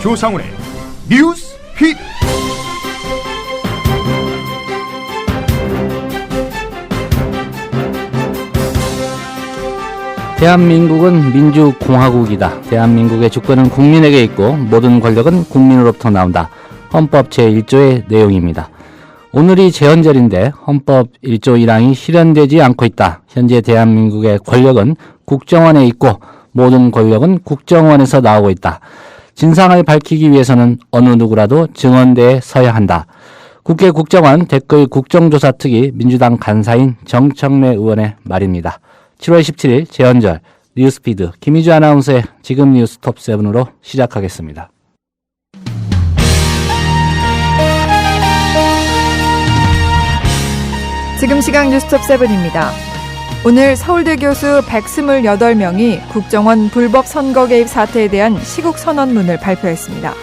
조상훈의 뉴스 픽. 대한민국은 민주공화국이다. 대한민국의 주권은 국민에게 있고 모든 권력은 국민으로부터 나온다. 헌법 제1조의 내용입니다. 오늘이 제헌절인데 헌법 1조 1항이 실현되지 않고 있다. 현재 대한민국의 권력은 국정원에 있고 모든 권력은 국정원에서 나오고 있다. 진상을 밝히기 위해서는 어느 누구라도 증언대에 서야 한다. 국회 국정원 댓글 국정조사특위 민주당 간사인 정청래 의원의 말입니다. 7월 17일 제헌절 뉴스피드 김희주 아나운서의 지금 뉴스 톱7으로 시작하겠습니다. 지금 시각 뉴스 톱7입니다. 오늘 서울대 교수 128명이 국정원 불법 선거 개입 사태에 대한 시국 선언문을 발표했습니다.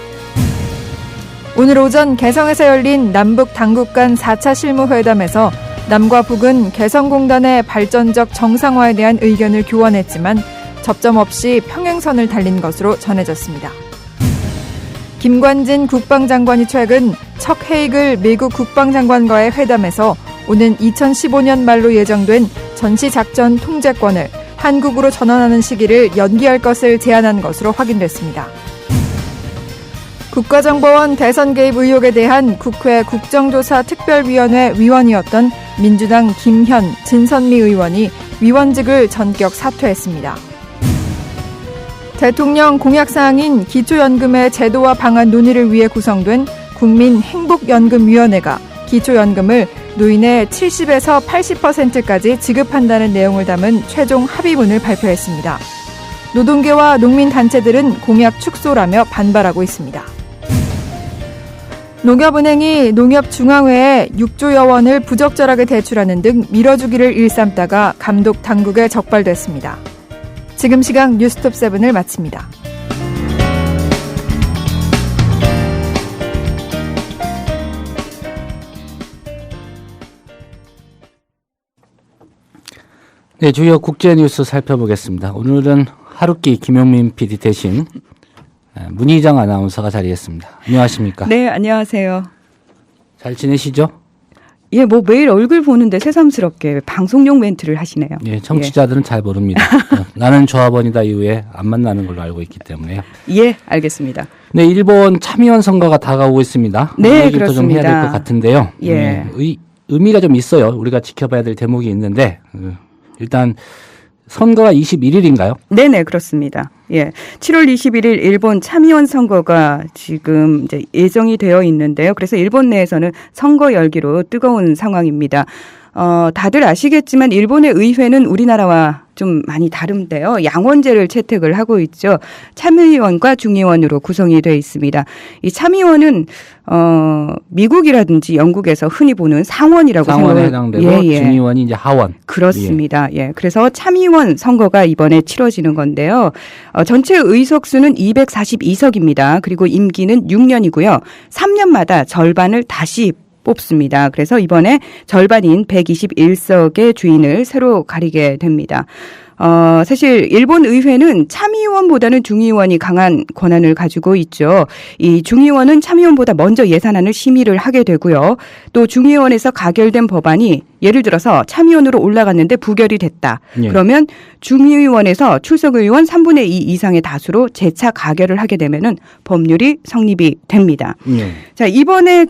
오늘 오전 개성에서 열린 남북 당국 간 4차 실무회담에서 남과 북은 개성공단의 발전적 정상화에 대한 의견을 교환했지만 접점 없이 평행선을 달린 것으로 전해졌습니다. 김관진 국방장관이 최근 척 헤이글 미국 국방장관과의 회담에서 오는 2015년 말로 예정된 전시작전 통제권을 한국으로 전환하는 시기를 연기할 것을 제안한 것으로 확인됐습니다. 국가정보원 대선 개입 의혹에 대한 국회 국정조사 특별위원회 위원이었던 민주당 김현, 진선미 의원이 위원직을 전격 사퇴했습니다. 대통령 공약사항인 기초연금의 제도화 방안 논의를 위해 구성된 국민행복연금위원회가 기초연금을 노인의 70에서 80%까지 지급한다는 내용을 담은 최종 합의문을 발표했습니다. 노동계와 농민단체들은 공약 축소라며 반발하고 있습니다. 농협은행이 농협중앙회에 6조여 원을 부적절하게 대출하는 등 밀어주기를 일삼다가 감독 당국에 적발됐습니다. 지금 시각 뉴스톱7을 마칩니다. 네, 주요 국제 뉴스 살펴보겠습니다. 오늘은 하루키 김용민 PD 대신 문희정 아나운서가 자리했습니다. 안녕하십니까? 네, 안녕하세요. 잘 지내시죠? 예, 뭐 매일 얼굴 보는데 새삼스럽게 방송용 멘트를 하시네요. 예, 청취자들은 잘 모릅니다. 나는 조합원이다 이후에 안 만나는 걸로 알고 있기 때문에요. 예, 알겠습니다. 네, 일본 참의원 선거가 다가오고 있습니다. 네, 얘기도 그렇습니다. 좀 해야 될 것 같은데요. 예. 의미가 좀 있어요. 우리가 지켜봐야 될 대목이 있는데 일단 선거가 21일인가요? 네네, 그렇습니다. 예. 7월 21일 일본 참의원 선거가 지금 이제 예정이 되어 있는데요. 그래서 일본 내에서는 선거 열기로 뜨거운 상황입니다. 다들 아시겠지만 일본의 의회는 우리나라와 좀 많이 다른데요. 양원제를 채택을 하고 있죠. 참의원과 중의원으로 구성이 되어 있습니다. 이 참의원은 미국이라든지 영국에서 흔히 보는 상원이라고 상원에 해당되고 중의원이 이제 하원. 그렇습니다. 예. 그래서 참의원 선거가 이번에 치러지는 건데요. 전체 의석수는 242석입니다. 그리고 임기는 6년이고요. 3년마다 절반을 다시 뽑습니다. 그래서 이번에 절반인 121석의 주인을 새로 가리게 됩니다. 사실 일본 의회는 참의원보다는 중의원이 강한 권한을 가지고 있죠. 이 중의원은 참의원보다 먼저 예산안을 심의를 하게 되고요. 또 중의원에서 가결된 법안이 예를 들어서 참의원으로 올라갔는데 부결이 됐다. 예. 그러면 중의원에서 출석의원 3분의 2 이상의 다수로 재차 가결을 하게 되면은 법률이 성립이 됩니다. 예. 자, 이번에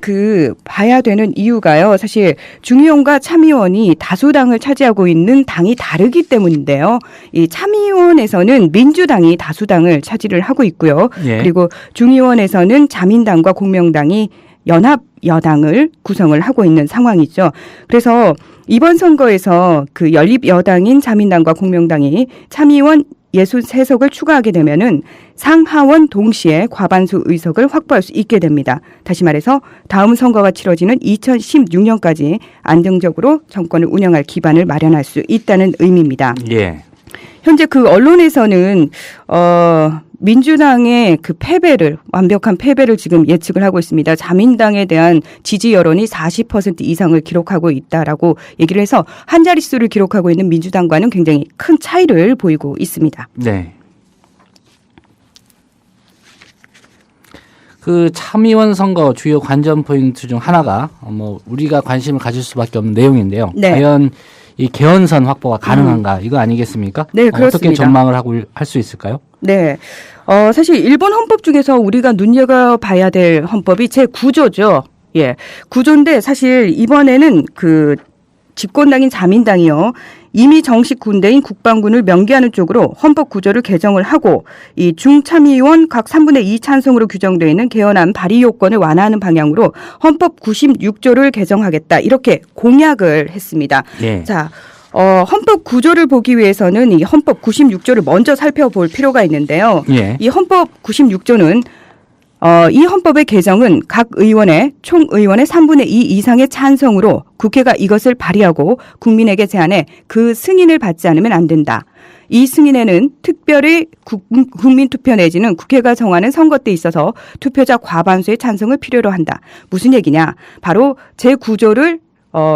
봐야 되는 이유가요. 사실 중의원과 참의원이 다수당을 차지하고 있는 당이 다르기 때문인데요. 이 참의원에서는 민주당이 다수당을 차지를 하고 있고요. 예. 그리고 중의원에서는 자민당과 공명당이 연합 여당을 구성을 하고 있는 상황이죠. 그래서 이번 선거에서 그 연립 여당인 자민당과 공명당이 참의원 63석을 추가하게 되면은 상하원 동시에 과반수 의석을 확보할 수 있게 됩니다. 다시 말해서 다음 선거가 치러지는 2016년까지 안정적으로 정권을 운영할 기반을 마련할 수 있다는 의미입니다. 예. 현재 언론에서는 민주당의 완벽한 패배를 지금 예측을 하고 있습니다. 자민당에 대한 지지 여론이 40% 이상을 기록하고 있다라고 얘기를 해서 한 자릿수를 기록하고 있는 민주당과는 굉장히 큰 차이를 보이고 있습니다. 네. 그 참의원 선거 주요 관전 포인트 중 하나가 우리가 관심을 가질 수밖에 없는 내용인데요. 네. 과연 이 개헌선 확보가 가능한가 이거 아니겠습니까? 네, 그렇습니다. 어떻게 전망을 하고 할 수 있을까요? 네. 사실 일본 헌법 중에서 우리가 눈여겨봐야 될 헌법이 제9조죠. 예. 9조인데 사실 이번에는 그 집권당인 자민당이요. 이미 정식 군대인 국방군을 명기하는 쪽으로 헌법 구조를 개정을 하고 이 중참의원 각 3분의 2 찬성으로 규정되어 있는 개헌안 발의 요건을 완화하는 방향으로 헌법 96조를 개정하겠다. 이렇게 공약을 했습니다. 예. 자, 헌법 구조를 보기 위해서는 이 헌법 96조를 먼저 살펴볼 필요가 있는데요. 예. 이 헌법 96조는 이 헌법의 개정은 각 의원의 총의원의 3분의 2 이상의 찬성으로 국회가 이것을 발의하고 국민에게 제안해 그 승인을 받지 않으면 안 된다. 이 승인에는 특별히 국민투표 내지는 국회가 정하는 선거 때 있어서 투표자 과반수의 찬성을 필요로 한다. 무슨 얘기냐? 바로 제9조를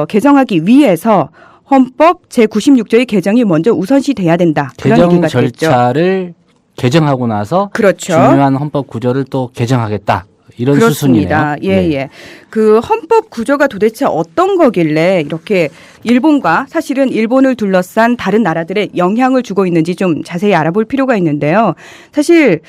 개정하기 위해서 헌법 제96조의 개정이 먼저 우선시 돼야 된다. 그런 개정 얘기가 절차를 개정하고 나서 그렇죠. 중요한 헌법 구조를 또 개정하겠다. 이런 그렇습니다. 수순이네요. 예, 예. 그 헌법 구조가 도대체 어떤 거길래 이렇게 일본과 사실은 일본을 둘러싼 다른 나라들의 영향을 주고 있는지 좀 자세히 알아볼 필요가 있는데요. 사실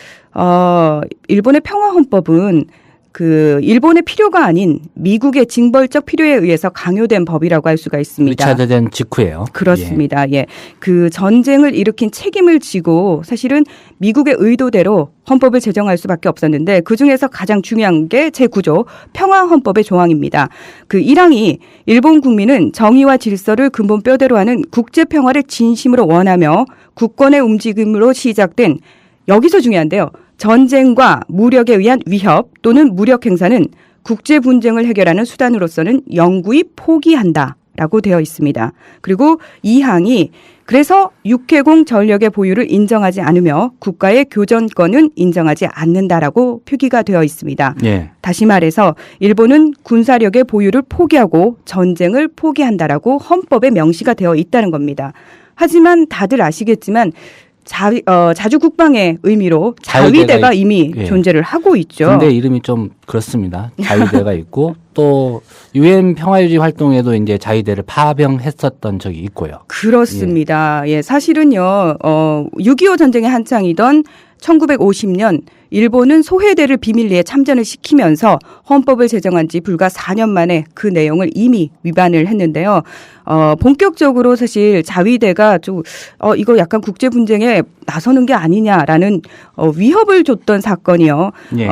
일본의 평화 헌법은 그 일본의 필요가 아닌 미국의 징벌적 필요에 의해서 강요된 법이라고 할 수가 있습니다. 2차 대전 직후예요. 그렇습니다. 예. 그 전쟁을 일으킨 책임을 지고 사실은 미국의 의도대로 헌법을 제정할 수밖에 없었는데 그중에서 가장 중요한 게 제9조 평화헌법의 조항입니다. 그 1항이 일본 국민은 정의와 질서를 근본 뼈대로 하는 국제평화를 진심으로 원하며 국권의 움직임으로 시작된 여기서 중요한데요. 전쟁과 무력에 의한 위협 또는 무력 행사는 국제 분쟁을 해결하는 수단으로서는 영구히 포기한다라고 되어 있습니다. 그리고 2항이 그래서 육해공 전력의 보유를 인정하지 않으며 국가의 교전권은 인정하지 않는다라고 표기가 되어 있습니다. 예. 다시 말해서 일본은 군사력의 보유를 포기하고 전쟁을 포기한다라고 헌법에 명시가 되어 있다는 겁니다. 하지만 다들 아시겠지만 자주 국방의 의미로 자위대가 이미 예. 존재를 하고 있죠. 군대 이름이 좀 그렇습니다. 자위대가 있고 또 유엔 평화유지 활동에도 이제 자위대를 파병했었던 적이 있고요. 그렇습니다. 예, 사실은요. 6.25 전쟁의 한창이던 1950년 일본은 소해대를 비밀리에 참전을 시키면서 헌법을 제정한 지 불과 4년 만에 그 내용을 이미 위반을 했는데요. 본격적으로 사실 자위대가 좀 이거 약간 국제 분쟁에 나서는 게 아니냐라는 위협을 줬던 사건이요. 예.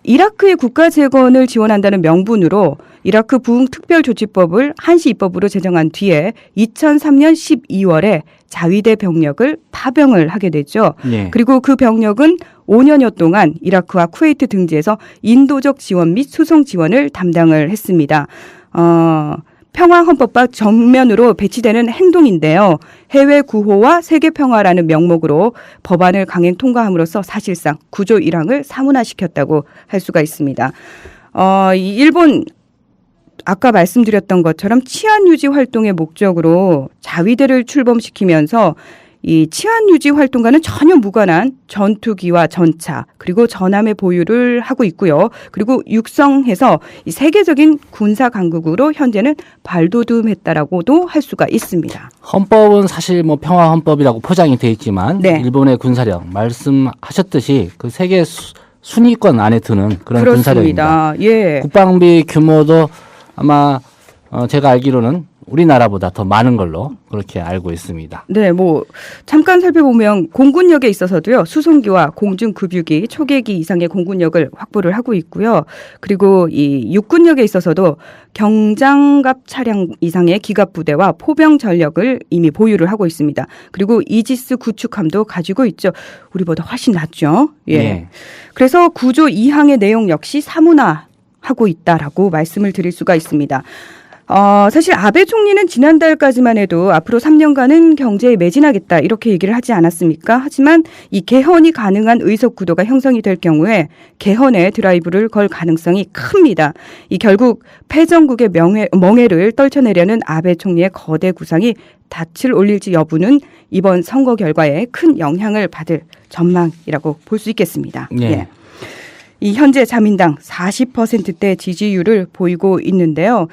이라크의 국가 재건을 지원한다는 명분으로 이라크 부흥 특별조치법을 한시 입법으로 제정한 뒤에 2003년 12월에 자위대 병력을 파병을 하게 되죠. 예. 그리고 그 병력은 5년여 동안 이라크와 쿠웨이트 등지에서 인도적 지원 및 수송 지원을 담당을 했습니다. 평화헌법과 정면으로 배치되는 행동인데요. 해외 구호와 세계 평화라는 명목으로 법안을 강행 통과함으로써 사실상 구조 1항을 사문화시켰다고 할 수가 있습니다. 이 일본 아까 말씀드렸던 것처럼 치안 유지 활동의 목적으로 자위대를 출범시키면서 이 치안 유지 활동과는 전혀 무관한 전투기와 전차 그리고 전함의 보유를 하고 있고요. 그리고 육성해서 이 세계적인 군사 강국으로 현재는 발돋움했다라고도 할 수가 있습니다. 헌법은 사실 뭐 평화 헌법이라고 포장이 돼 있지만 네. 일본의 군사력 말씀하셨듯이 그 세계 순위권 안에 드는 그런 군사력입니다. 그렇습니다. 예. 국방비 규모도 아마 제가 알기로는 우리나라보다 더 많은 걸로 그렇게 알고 있습니다. 네, 뭐 잠깐 살펴보면 공군력에 있어서도요. 수송기와 공중급유기, 초계기 이상의 공군력을 확보를 하고 있고요. 그리고 이 육군력에 있어서도 경장갑 차량 이상의 기갑부대와 포병 전력을 이미 보유를 하고 있습니다. 그리고 이지스 구축함도 가지고 있죠. 우리보다 훨씬 낫죠. 예. 예. 그래서 구조 2항의 내용 역시 사문화하고 있다라고 말씀을 드릴 수가 있습니다. 사실 아베 총리는 지난달까지만 해도 앞으로 3년간은 경제에 매진하겠다 이렇게 얘기를 하지 않았습니까? 하지만 이 개헌이 가능한 의석 구도가 형성이 될 경우에 개헌에 드라이브를 걸 가능성이 큽니다. 이 결국 패전국의 멍해를 떨쳐내려는 아베 총리의 거대 구상이 닻을 올릴지 여부는 이번 선거 결과에 큰 영향을 받을 전망이라고 볼 수 있겠습니다. 네. 예. 이 현재 자민당 40%대 지지율을 보이고 있는데요.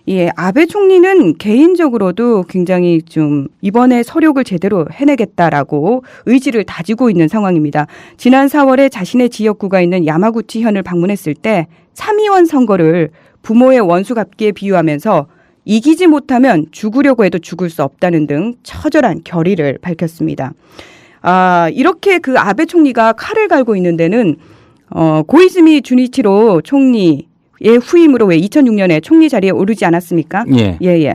예, 아베 총리는 개인적으로도 굉장히 좀 이번에 서력을 제대로 해내겠다라고 의지를 다지고 있는 상황입니다. 지난 4월에 자신의 지역구가 있는 야마구치현을 방문했을 때 참의원 선거를 부모의 원수 갚기에 비유하면서 이기지 못하면 죽으려고 해도 죽을 수 없다는 등 처절한 결의를 밝혔습니다. 이렇게 그 아베 총리가 칼을 갈고 있는 데는 고이즈미 주니치로 총리의 후임으로 왜 2006년에 총리 자리에 오르지 않았습니까? 예. 예.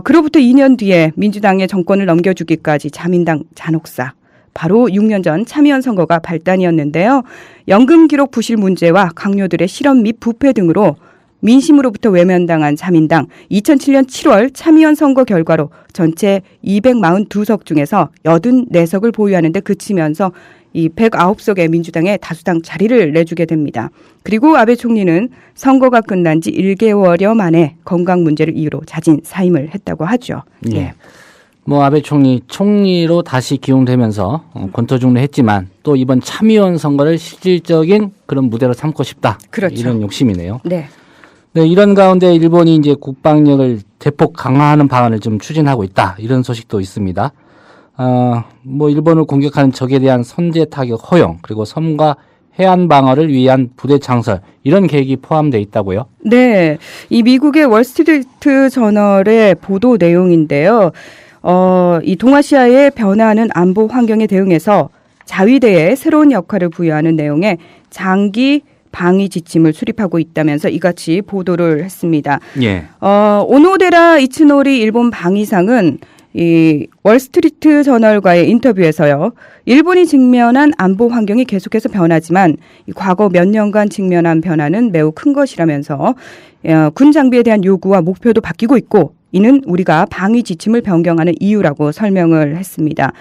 그로부터 2년 뒤에 민주당의 정권을 넘겨주기까지 자민당 잔혹사. 바로 6년 전 참의원 선거가 발단이었는데요. 연금 기록 부실 문제와 강요들의 실언 및 부패 등으로 민심으로부터 외면당한 자민당 2007년 7월 참의원 선거 결과로 전체 242석 중에서 84석을 보유하는 데 그치면서 이 109석의 민주당에 다수당 자리를 내주게 됩니다. 그리고 아베 총리는 선거가 끝난 지 1개월여 만에 건강 문제를 이유로 자진 사임을 했다고 하죠. 예. 뭐 아베 총리로 다시 기용되면서 권투중례했지만 또 이번 참의원 선거를 실질적인 그런 무대로 삼고 싶다. 그렇죠. 이런 욕심이네요. 네. 네, 이런 가운데 일본이 이제 국방력을 대폭 강화하는 방안을 좀 추진하고 있다. 이런 소식도 있습니다. 뭐 일본을 공격하는 적에 대한 선제 타격 허용, 그리고 섬과 해안 방어를 위한 부대 창설, 이런 계획이 포함되어 있다고요? 네. 이 미국의 월스트리트 저널의 보도 내용인데요. 이 동아시아의 변화하는 안보 환경에 대응해서 자위대에 새로운 역할을 부여하는 내용의 장기 방위 지침을 수립하고 있다면서 이같이 보도를 했습니다. 예. 오노데라 이츠노리 일본 방위상은 이 월스트리트 저널과의 인터뷰에서요. 일본이 직면한 안보 환경이 계속해서 변하지만 이 과거 몇 년간 직면한 변화는 매우 큰 것이라면서 군 장비에 대한 요구와 목표도 바뀌고 있고 이는 우리가 방위 지침을 변경하는 이유라고 설명을 했습니다.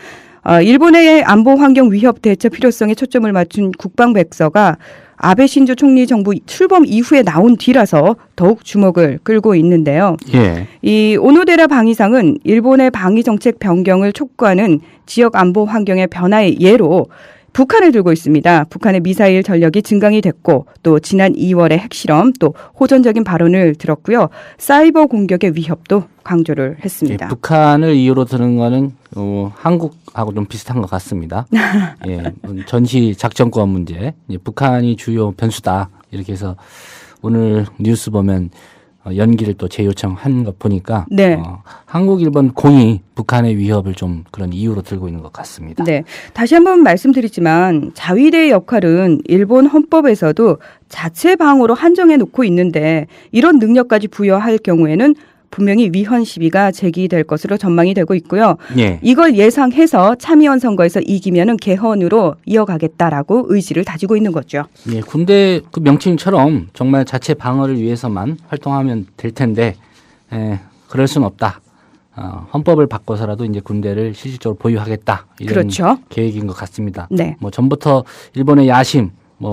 일본의 안보 환경 위협 대처 필요성에 초점을 맞춘 국방백서가 아베 신조 총리 정부 출범 이후에 나온 뒤라서 더욱 주목을 끌고 있는데요. 예. 이 오노데라 방위상은 일본의 방위 정책 변경을 촉구하는 지역 안보 환경의 변화의 예로 북한을 들고 있습니다. 북한의 미사일 전력이 증강이 됐고 또 지난 2월의 핵실험 또 호전적인 발언을 들었고요. 사이버 공격의 위협도 강조를 했습니다. 예, 북한을 이유로 드는 거는 한국하고 좀 비슷한 것 같습니다. 예, 전시 작전권 문제, 북한이 주요 변수다 이렇게 해서 오늘 뉴스 보면 연기를 또 재요청한 것 보니까 네. 한국, 일본 공이 북한의 위협을 좀 그런 이유로 들고 있는 것 같습니다. 네, 다시 한번 말씀드리지만 자위대의 역할은 일본 헌법에서도 자체 방어로 한정해 놓고 있는데 이런 능력까지 부여할 경우에는 분명히 위헌 시비가 제기될 것으로 전망이 되고 있고요. 예. 이걸 예상해서 참의원 선거에서 이기면은 개헌으로 이어가겠다라고 의지를 다지고 있는 거죠. 예, 군대 그 명칭처럼 정말 자체 방어를 위해서만 활동하면 될 텐데, 그럴 수는 없다. 헌법을 바꿔서라도 이제 군대를 실질적으로 보유하겠다. 이런 그렇죠. 계획인 것 같습니다. 네. 뭐 전부터 일본의 야심,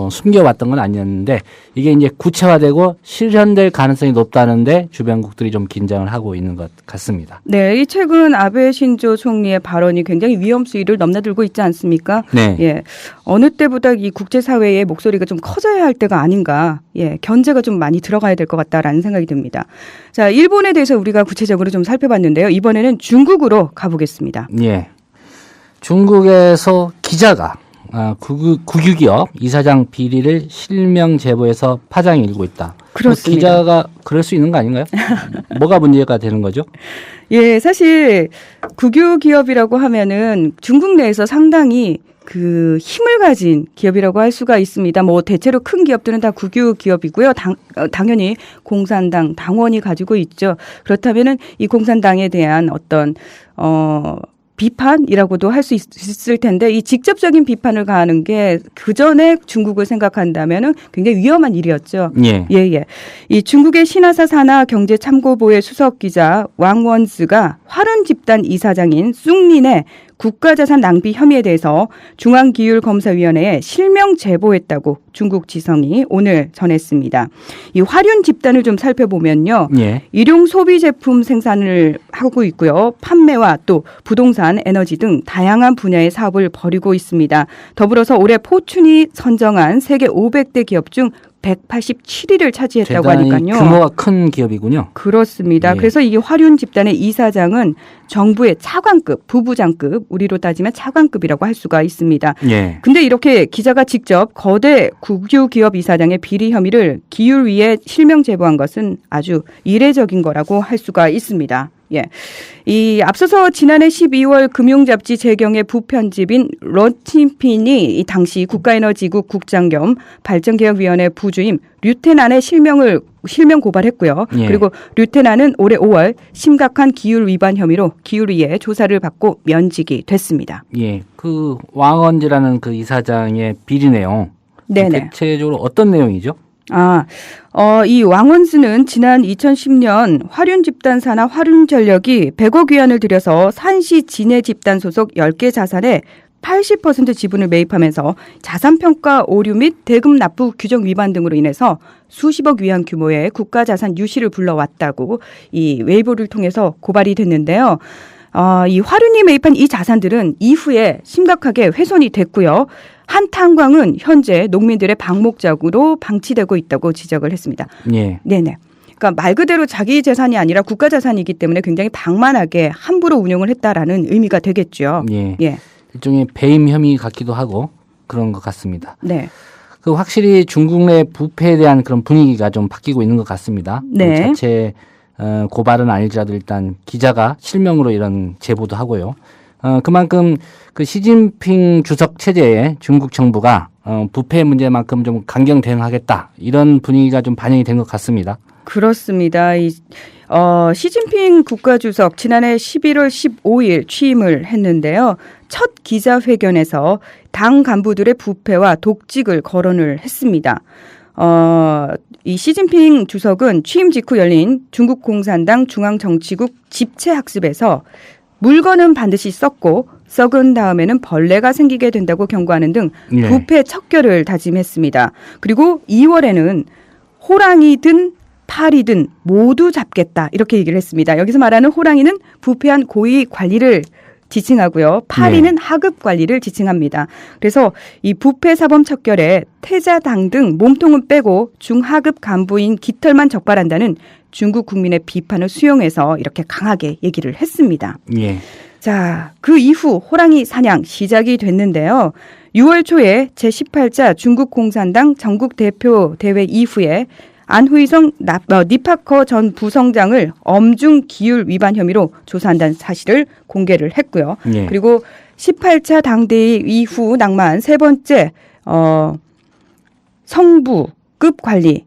숨겨왔던 건 아니었는데 이게 이제 구체화되고 실현될 가능성이 높다는데 주변국들이 좀 긴장을 하고 있는 것 같습니다. 네, 이 최근 아베 신조 총리의 발언이 굉장히 위험 수위를 넘나들고 있지 않습니까? 네. 예, 어느 때보다 이 국제사회의 목소리가 좀 커져야 할 때가 아닌가. 예, 견제가 좀 많이 들어가야 될 것 같다라는 생각이 듭니다. 자, 일본에 대해서 우리가 구체적으로 좀 살펴봤는데요. 이번에는 중국으로 가보겠습니다. 예. 중국에서 기자가 국유기업 이사장 비리를 실명 제보해서 파장이 일고 있다. 그렇습니다. 기자가 그럴 수 있는 거 아닌가요? 뭐가 문제가 되는 거죠? 예, 사실 국유기업이라고 하면은 중국 내에서 상당히 그 힘을 가진 기업이라고 할 수가 있습니다. 뭐 대체로 큰 기업들은 다 국유기업이고요. 당연히 공산당 당원이 가지고 있죠. 그렇다면은 이 공산당에 대한 어떤 비판이라고도 할 수 있을 텐데 이 직접적인 비판을 가하는 게 그 전에 중국을 생각한다면은 굉장히 위험한 일이었죠. 예. 예. 이 중국의 신화사 산하 경제참고부의 수석 기자 왕원즈가 화른 집단 이사장인 쑥린의 국가자산 낭비 혐의에 대해서 중앙기율검사위원회에 실명 제보했다고 중국 지성이 오늘 전했습니다. 이 화륜 집단을 좀 살펴보면요. 예. 일용 소비 제품 생산을 하고 있고요. 판매와 또 부동산, 에너지 등 다양한 분야의 사업을 벌이고 있습니다. 더불어서 올해 포춘이 선정한 세계 500대 기업 중 187위를 차지했다고 대단히 하니까요. 규모가 큰 기업이군요. 그렇습니다. 예. 그래서 이게 화륜 집단의 이사장은 정부의 차관급, 부부장급, 우리로 따지면 차관급이라고 할 수가 있습니다. 예. 근데 이렇게 기자가 직접 거대 국유기업 이사장의 비리 혐의를 기율위에 실명 제보한 것은 아주 이례적인 거라고 할 수가 있습니다. 예. 이 앞서서 지난해 12월 금융잡지 재경의 부편집인 러틴핀이 이 당시 국가에너지국 국장 겸 발전개혁위원회 부주임 류테난의 실명 고발했고요. 예. 그리고 류테난은 올해 5월 심각한 기율 위반 혐의로 기율위에 조사를 받고 면직이 됐습니다. 예. 그 왕언지라는 그 이사장의 비리 내용. 네네. 대체적으로 어떤 내용이죠? 이 왕원수는 지난 2010년 화륜 집단 산하 화륜전력이 100억 위안을 들여서 산시 진해 집단 소속 10개 자산의 80% 지분을 매입하면서 자산평가 오류 및 대금 납부 규정 위반 등으로 인해서 수십억 위안 규모의 국가자산 유실을 불러왔다고 이 웨이보를 통해서 고발이 됐는데요. 이 화륜이 매입한 이 자산들은 이후에 심각하게 훼손이 됐고요. 한 탄광은 현재 농민들의 방목작으로 방치되고 있다고 지적을 했습니다. 예. 네네. 그러니까 말 그대로 자기 재산이 아니라 국가 자산이기 때문에 굉장히 방만하게 함부로 운용을 했다라는 의미가 되겠죠. 예. 예. 일종의 배임 혐의 같기도 하고 그런 것 같습니다. 네. 그 확실히 중국 내 부패에 대한 그런 분위기가 좀 바뀌고 있는 것 같습니다. 네. 그 자체 고발은 아닐지라도 일단 기자가 실명으로 이런 제보도 하고요. 그만큼 그 시진핑 주석 체제에 중국 정부가 부패 문제만큼 좀 강경 대응하겠다 이런 분위기가 좀 반영이 된 것 같습니다. 그렇습니다. 시진핑 국가주석 지난해 11월 15일 취임을 했는데요. 첫 기자회견에서 당 간부들의 부패와 독직을 거론을 했습니다. 이 시진핑 주석은 취임 직후 열린 중국 공산당 중앙정치국 집체학습에서 물건은 반드시 썩고 썩은 다음에는 벌레가 생기게 된다고 경고하는 등 예. 부패 척결을 다짐했습니다. 그리고 2월에는 호랑이든 파리든 모두 잡겠다 이렇게 얘기를 했습니다. 여기서 말하는 호랑이는 부패한 고위 관리를 지칭하고요. 파리는 하급 관리를 지칭합니다. 그래서 이 부패 사범 척결에 태자당 등 몸통은 빼고 중하급 간부인 깃털만 적발한다는 중국 국민의 비판을 수용해서 이렇게 강하게 얘기를 했습니다. 예. 자, 그 이후 호랑이 사냥 시작이 됐는데요. 6월 초에 제18자 중국 공산당 전국 대표 대회 이후에 안후이성 니파커 전 부성장을 엄중 기율 위반 혐의로 조사한다는 사실을 공개를 했고요. 예. 그리고 18차 당대회 이후 낙마한 세 번째 성부급 관리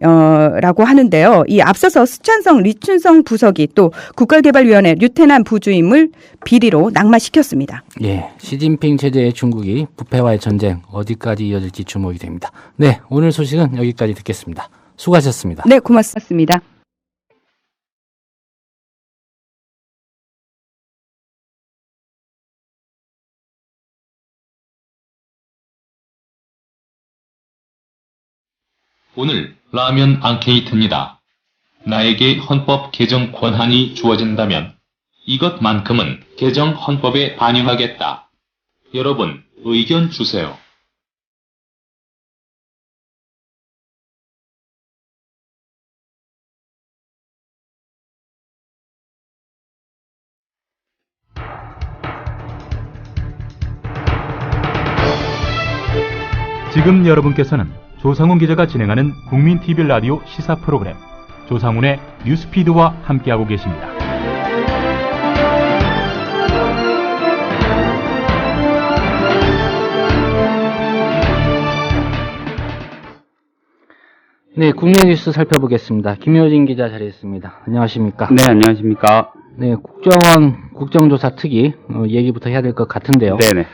라고 하는데요. 이 앞서서 스촨성 리춘성 부석이 또 국가개발위원회 류테난 부주임을 비리로 낙마시켰습니다. 예. 시진핑 체제의 중국이 부패와의 전쟁 어디까지 이어질지 주목이 됩니다. 네. 오늘 소식은 여기까지 듣겠습니다. 수고하셨습니다. 네, 고맙습니다. 오늘 라면 앙케이트입니다. 나에게 헌법 개정 권한이 주어진다면 이것만큼은 개정 헌법에 반영하겠다. 여러분, 의견 주세요. 지금 여러분께서는 조상훈 기자가 진행하는 국민 TV 라디오 시사 프로그램 조상훈의 뉴스피드와 함께하고 계십니다. 네, 국내 뉴스 살펴보겠습니다. 김효진 기자 자리했습니다. 안녕하십니까? 네, 안녕하십니까. 네, 국정조사 특위 얘기부터 해야 될 것 같은데요. 네네.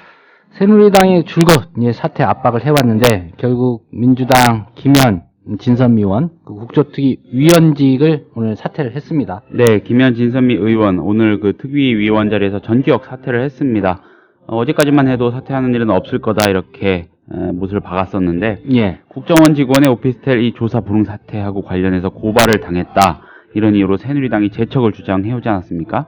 새누리당이 줄곧 사퇴 압박을 해왔는데 결국 민주당 김현 진선미 의원 그 국조특위 위원직을 오늘 사퇴를 했습니다. 네, 김현 진선미 의원 오늘 그 특위 위원 자리에서 전격 사퇴를 했습니다. 어제까지만 해도 사퇴하는 일은 없을 거다 이렇게 못을 박았었는데 예. 국정원 직원의 오피스텔 이 조사 불응 사태하고 관련해서 고발을 당했다. 이런 이유로 새누리당이 재척을 주장해오지 않았습니까?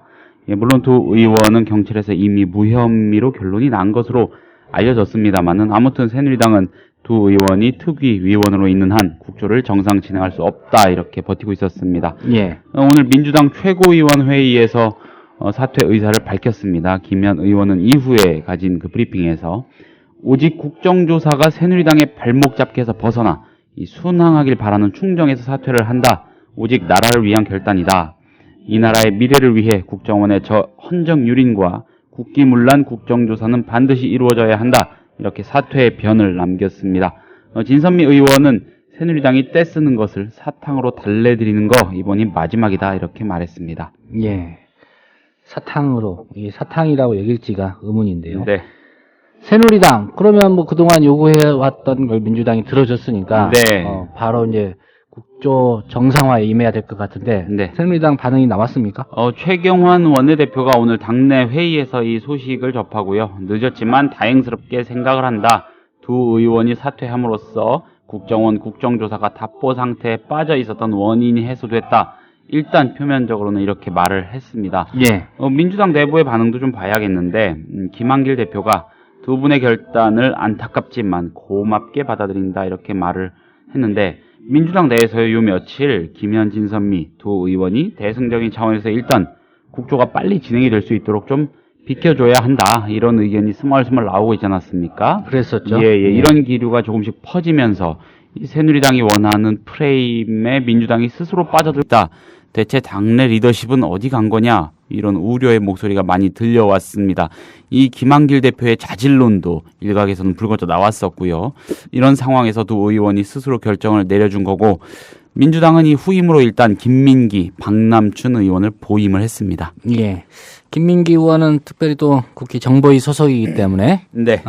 예, 물론 두 의원은 경찰에서 이미 무혐의로 결론이 난 것으로 알려졌습니다만은 아무튼 새누리당은 두 의원이 특위 위원으로 있는 한 국조를 정상 진행할 수 없다 이렇게 버티고 있었습니다. 예. 오늘 민주당 최고위원 회의에서 사퇴 의사를 밝혔습니다. 김현 의원은 이후에 가진 그 브리핑에서 오직 국정조사가 새누리당의 발목 잡기에서 벗어나 이 순항하길 바라는 충정에서 사퇴를 한다. 오직 나라를 위한 결단이다. 이 나라의 미래를 위해 국정원의 저 헌정유린과 국기문란 국정조사는 반드시 이루어져야 한다. 이렇게 사퇴의 변을 남겼습니다. 진선미 의원은 새누리당이 떼쓰는 것을 사탕으로 달래드리는 거 이번이 마지막이다. 이렇게 말했습니다. 예. 사탕으로, 이 사탕이라고 여길지가 의문인데요. 네. 새누리당, 그러면 뭐 그동안 요구해왔던 걸 민주당이 들어줬으니까, 네. 바로 이제 국조 정상화에 임해야 될 것 같은데, 네. 새누리당 반응이 나왔습니까? 최경환 원내대표가 오늘 당내 회의에서 이 소식을 접하고요. 늦었지만 다행스럽게 생각을 한다. 두 의원이 사퇴함으로써 국정원 국정조사가 답보 상태에 빠져 있었던 원인이 해소됐다. 일단 표면적으로는 이렇게 말을 했습니다. 예. 민주당 내부의 반응도 좀 봐야겠는데 김한길 대표가 두 분의 결단을 안타깝지만 고맙게 받아들인다 이렇게 말을 했는데 민주당 내에서 요 며칠 김현 진선미 두 의원이 대승적인 차원에서 일단 국조가 빨리 진행이 될 수 있도록 좀 비켜줘야 한다 이런 의견이 스멀스멀 나오고 있지 않았습니까? 그랬었죠. 예, 이런 기류가 조금씩 퍼지면서 이 새누리당이 원하는 프레임에 민주당이 스스로 빠져들다. 대체 당내 리더십은 어디 간 거냐? 이런 우려의 목소리가 많이 들려왔습니다. 이 김한길 대표의 자질론도 일각에서는 불거져 나왔었고요. 이런 상황에서 두 의원이 스스로 결정을 내려준 거고 민주당은 이 후임으로 일단 김민기, 박남춘 의원을 보임을 했습니다. 예. 김민기 의원은 특별히 또 국회 정보위 소속이기 때문에 네.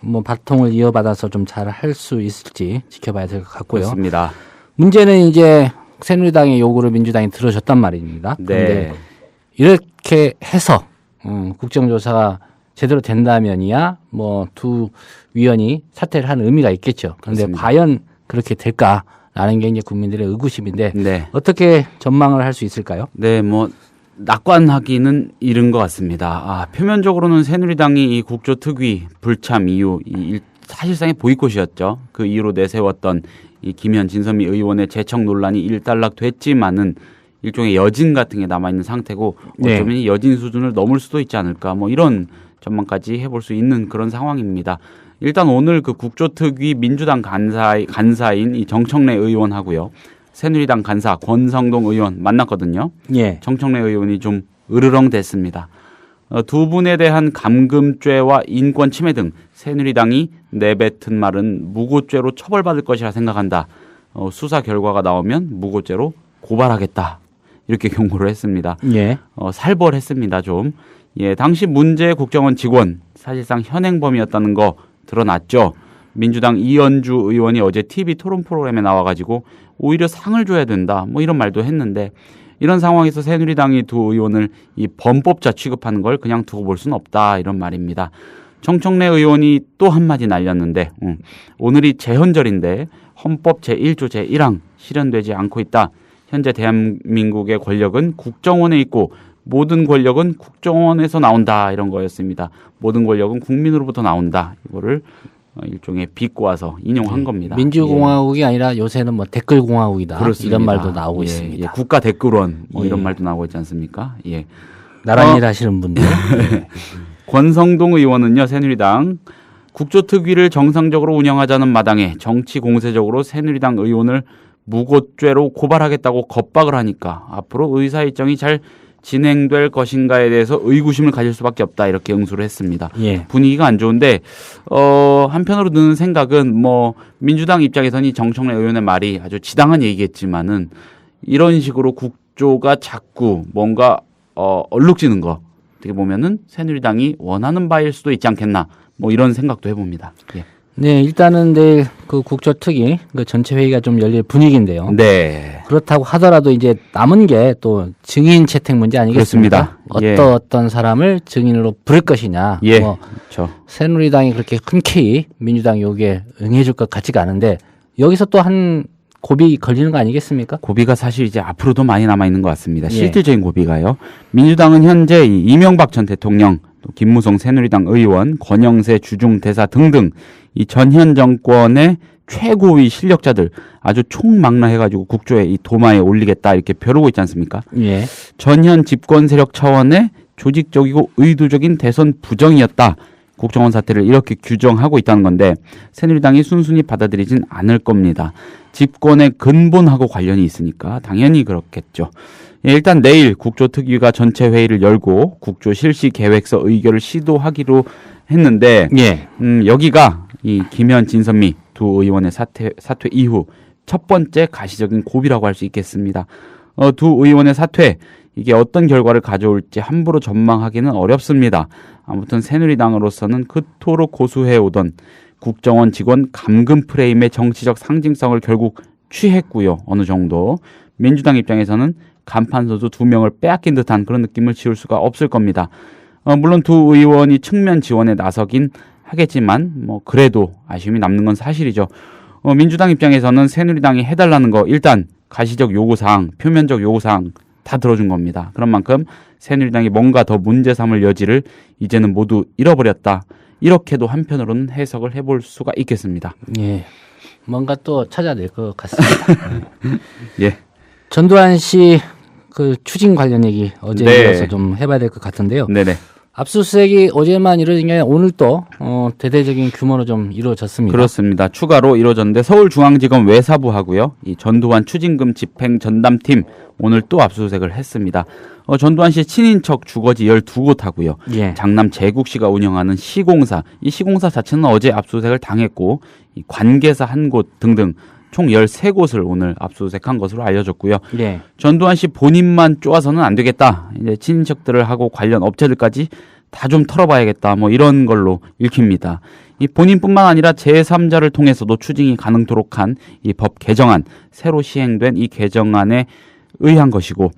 뭐 바통을 이어받아서 좀 잘 할 수 있을지 지켜봐야 될 것 같고요. 그렇습니다. 문제는 이제 새누리당의 요구를 민주당이 들어줬단 말입니다. 네. 그런데 이렇게 해서 국정조사가 제대로 된다면이야 뭐 두 위원이 사퇴를 한 의미가 있겠죠. 그런데 그렇습니다. 과연 그렇게 될까라는 게 이제 국민들의 의구심인데 네. 어떻게 전망을 할 수 있을까요? 네, 뭐 낙관하기는 이른 것 같습니다. 표면적으로는 새누리당이 이 국조특위 불참 이유, 사실상의 보이콧이었죠. 그 이유로 내세웠던 이 김현 진선미 의원의 재청 논란이 일단락됐지만은 일종의 여진 같은 게 남아있는 상태고 어쩌면 이 여진 수준을 넘을 수도 있지 않을까 뭐 이런 전망까지 해볼 수 있는 그런 상황입니다. 일단 오늘 그 국조특위 민주당 간사인 이 정청래 의원하고요. 새누리당 간사 권성동 의원 만났거든요. 예. 정청래 의원이 좀 으르렁 됐습니다. 두 분에 대한 감금죄와 인권 침해 등 새누리당이 내뱉은 말은 무고죄로 처벌받을 것이라 생각한다. 수사 결과가 나오면 무고죄로 고발하겠다. 이렇게 경고를 했습니다. 예. 살벌했습니다, 좀. 예, 당시 문제 국정원 직원 사실상 현행범이었다는 거 드러났죠. 민주당 이현주 의원이 어제 TV 토론 프로그램에 나와가지고 오히려 상을 줘야 된다. 뭐 이런 말도 했는데 이런 상황에서 새누리당이 두 의원을 이 범법자 취급하는 걸 그냥 두고 볼 수는 없다. 이런 말입니다. 정청래 의원이 또 한마디 날렸는데 오늘이 재헌절인데 헌법 제1조 제1항 실현되지 않고 있다. 현재 대한민국의 권력은 국정원에 있고 모든 권력은 국정원에서 나온다. 이런 거였습니다. 모든 권력은 국민으로부터 나온다. 이거를 일종의 비꼬아서 인용한 겁니다. 민주공화국이 아니라 요새는 뭐 댓글공화국이다. 그렇습니다. 이런 말도 나오고 있습니다. 국가 댓글원 뭐 예. 이런 말도 나오고 있지 않습니까? 예. 나란 일 하시는 분들. 권성동 의원은요, 새누리당 국조특위를 정상적으로 운영하자는 마당에 정치 공세적으로 새누리당 의원을 무고죄로 고발하겠다고 겁박을 하니까 앞으로 의사일정이 잘 진행될 것인가에 대해서 의구심을 가질 수밖에 없다. 이렇게 응수를 했습니다. 예. 분위기가 안 좋은데 한편으로 드는 생각은 뭐 민주당 입장에서는 이 정청래 의원의 말이 아주 지당한 얘기겠지만은 이런 식으로 국조가 자꾸 뭔가 얼룩지는 거 어떻게 보면은 새누리당이 원하는 바일 수도 있지 않겠나 뭐 이런 생각도 해봅니다. 예. 네, 일단은 내일 그 국조특위 그 전체 회의가 좀 열릴 분위기인데요. 네. 그렇다고 하더라도 이제 남은 게 또 증인 채택 문제 아니겠습니까? 그렇습니다. 예. 어떤 사람을 증인으로 부를 것이냐. 예. 뭐 저 새누리당이 그렇게 흔쾌히 민주당 요구에 응해줄 것 같지가 않은데 여기서 또 한 고비 걸리는 거 아니겠습니까? 고비가 사실 이제 앞으로도 많이 남아 있는 것 같습니다. 예. 실질적인 고비가요. 민주당은 현재 이 이명박 전 대통령, 또 김무성 새누리당 의원, 권영세 주중 대사 등등 이 전현 정권의 최고위 실력자들 아주 총망라해가지고 국조에 이 도마에 올리겠다 이렇게 벼르고 있지 않습니까? 예. 전현 집권 세력 차원의 조직적이고 의도적인 대선 부정이었다. 국정원 사태를 이렇게 규정하고 있다는 건데 새누리당이 순순히 받아들이진 않을 겁니다. 집권의 근본하고 관련이 있으니까 당연히 그렇겠죠. 예, 일단 내일 국조특위가 전체 회의를 열고 국조 실시 계획서 의결을 시도하기로 했는데 예. 여기가 이 김현 진선미 두 의원의 사퇴 이후 첫 번째 가시적인 고비라고 할 수 있겠습니다. 두 의원의 사퇴 이게 어떤 결과를 가져올지 함부로 전망하기는 어렵습니다. 아무튼 새누리당으로서는 그토록 고수해오던 국정원 직원 감금 프레임의 정치적 상징성을 결국 취했고요. 어느 정도. 민주당 입장에서는 간판 선수 2명을 빼앗긴 듯한 그런 느낌을 지울 수가 없을 겁니다. 물론 두 의원이 측면 지원에 나서긴 하겠지만 뭐 그래도 아쉬움이 남는 건 사실이죠. 민주당 입장에서는 새누리당이 해달라는 거 일단 가시적 요구사항, 표면적 요구사항 다 들어준 겁니다. 그런 만큼 새누리당이 뭔가 더 문제 삼을 여지를 이제는 모두 잃어버렸다. 이렇게도 한편으로는 해석을 해볼 수가 있겠습니다. 예. 뭔가 또 찾아낼 것 같습니다. 예. 전두환 씨 그 추징 관련 얘기 어제 네. 이어서 좀 해봐야 될 것 같은데요. 네네. 압수수색이 어제만 이루어진 게 아니라 오늘 또 대대적인 규모로 좀 이루어졌습니다. 그렇습니다. 추가로 이루어졌는데 서울중앙지검 외사부하고요. 이 전두환 추징금 집행 전담팀 오늘 또 압수수색을 했습니다. 전두환 씨의 친인척 주거지 12곳하고요. 예. 장남 제국씨가 운영하는 시공사, 이 시공사 자체는 어제 압수수색을 당했고 이 관계사 한 곳 등등 총 13곳을 오늘 압수수색한 것으로 알려졌고요. 예. 전두환 씨 본인만 쪼아서는 안 되겠다. 이제 친인척들을 하고 관련 업체들까지 다 좀 털어봐야겠다. 뭐 이런 걸로 읽힙니다. 이 본인뿐만 아니라 제3자를 통해서도 추징이 가능토록 한 이 법 개정안, 새로 시행된 이 개정안에 의한 것이고,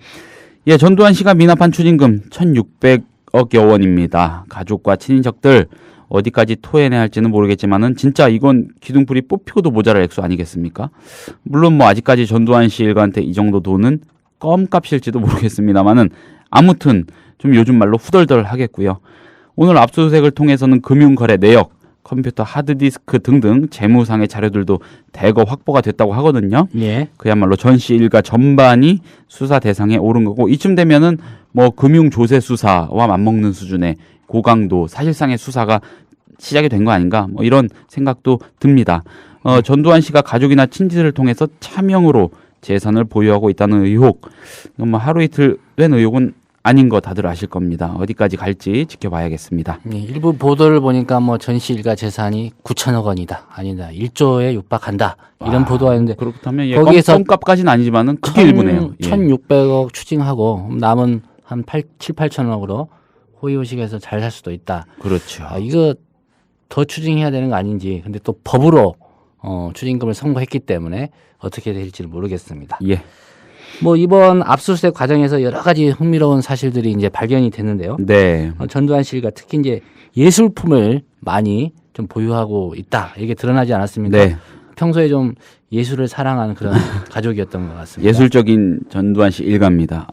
예, 전두환 씨가 미납한 추징금 1,600억여 원입니다. 가족과 친인척들 어디까지 토해내야 할지는 모르겠지만은 진짜 이건 기둥풀이 뽑히고도 모자랄 액수 아니겠습니까? 물론 뭐 아직까지 전두환 씨 일가한테 이 정도 돈은 껌값일지도 모르겠습니다만은 아무튼 좀 요즘 말로 후덜덜 하겠고요. 오늘 압수수색을 통해서는 금융거래 내역, 컴퓨터 하드디스크 등등 재무상의 자료들도 대거 확보가 됐다고 하거든요. 예. 그야말로 전 씨 일가 전반이 수사 대상에 오른 거고 이쯤 되면은 뭐 금융조세 수사와 맞먹는 수준의 고강도 사실상의 수사가 시작이 된 거 아닌가 뭐 이런 생각도 듭니다. 전두환 씨가 가족이나 친지들을 통해서 차명으로 재산을 보유하고 있다는 의혹, 이건 뭐 하루 이틀 된 의혹은 아닌 거 다들 아실 겁니다. 어디까지 갈지 지켜봐야겠습니다. 예, 일부 보도를 보니까 뭐 전시 일가 재산이 9천억 원이다. 아니다. 1조에 육박한다. 이런 보도가 있는데 그렇다면 예, 거기에서 껌값까지는 아니지만은 그게 일부네요. 예. 1,600억 추징하고 남은 한 7, 8천억으로 호의호식해서 잘 살 수도 있다. 그렇죠. 이거 더 추징해야 되는 거 아닌지. 근데 또 법으로 추징금을 선고했기 때문에 어떻게 될지는 모르겠습니다. 예. 뭐 이번 압수수색 과정에서 여러 가지 흥미로운 사실들이 이제 발견이 됐는데요. 네. 전두환 씨가 특히 이제 예술품을 많이 좀 보유하고 있다. 이게 드러나지 않았습니까? 네. 평소에 좀 예술을 사랑하는 그런 가족이었던 것 같습니다. 예술적인 전두환 씨 일가입니다.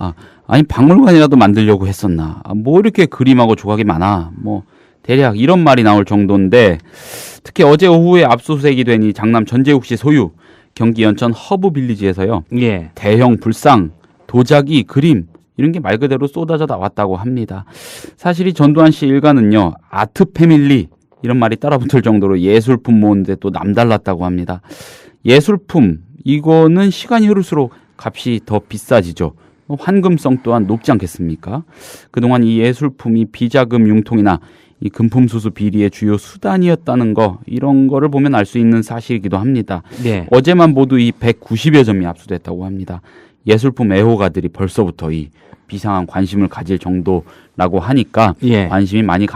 아니 박물관이라도 만들려고 했었나? 뭐 이렇게 그림하고 조각이 많아? 뭐 대략 이런 말이 나올 정도인데 특히 어제 오후에 압수수색이 된 이 장남 전재욱 씨 소유 경기 연천 허브 빌리지에서요. 예. 대형 불상, 도자기, 그림 이런 게 말 그대로 쏟아져 나왔다고 합니다. 사실 이 전두환 씨 일가는요. 아트 패밀리 이런 말이 따라붙을 정도로 예술품 모으는데 또 남달랐다고 합니다. 예술품 이거는 시간이 흐를수록 값이 더 비싸지죠. 환금성 또한 높지 않겠습니까? 그동안 이 예술품이 비자금 융통이나 이 금품 수수 비리의 주요 수단이었다는 거 이런 거를 보면 알 수 있는 사실이기도 합니다. 네. 어제만 모두 이 190여 점이 압수됐다고 합니다. 예술품 애호가들이 벌써부터 이 비상한 관심을 가질 정도라고 하니까 예. 관심이 많이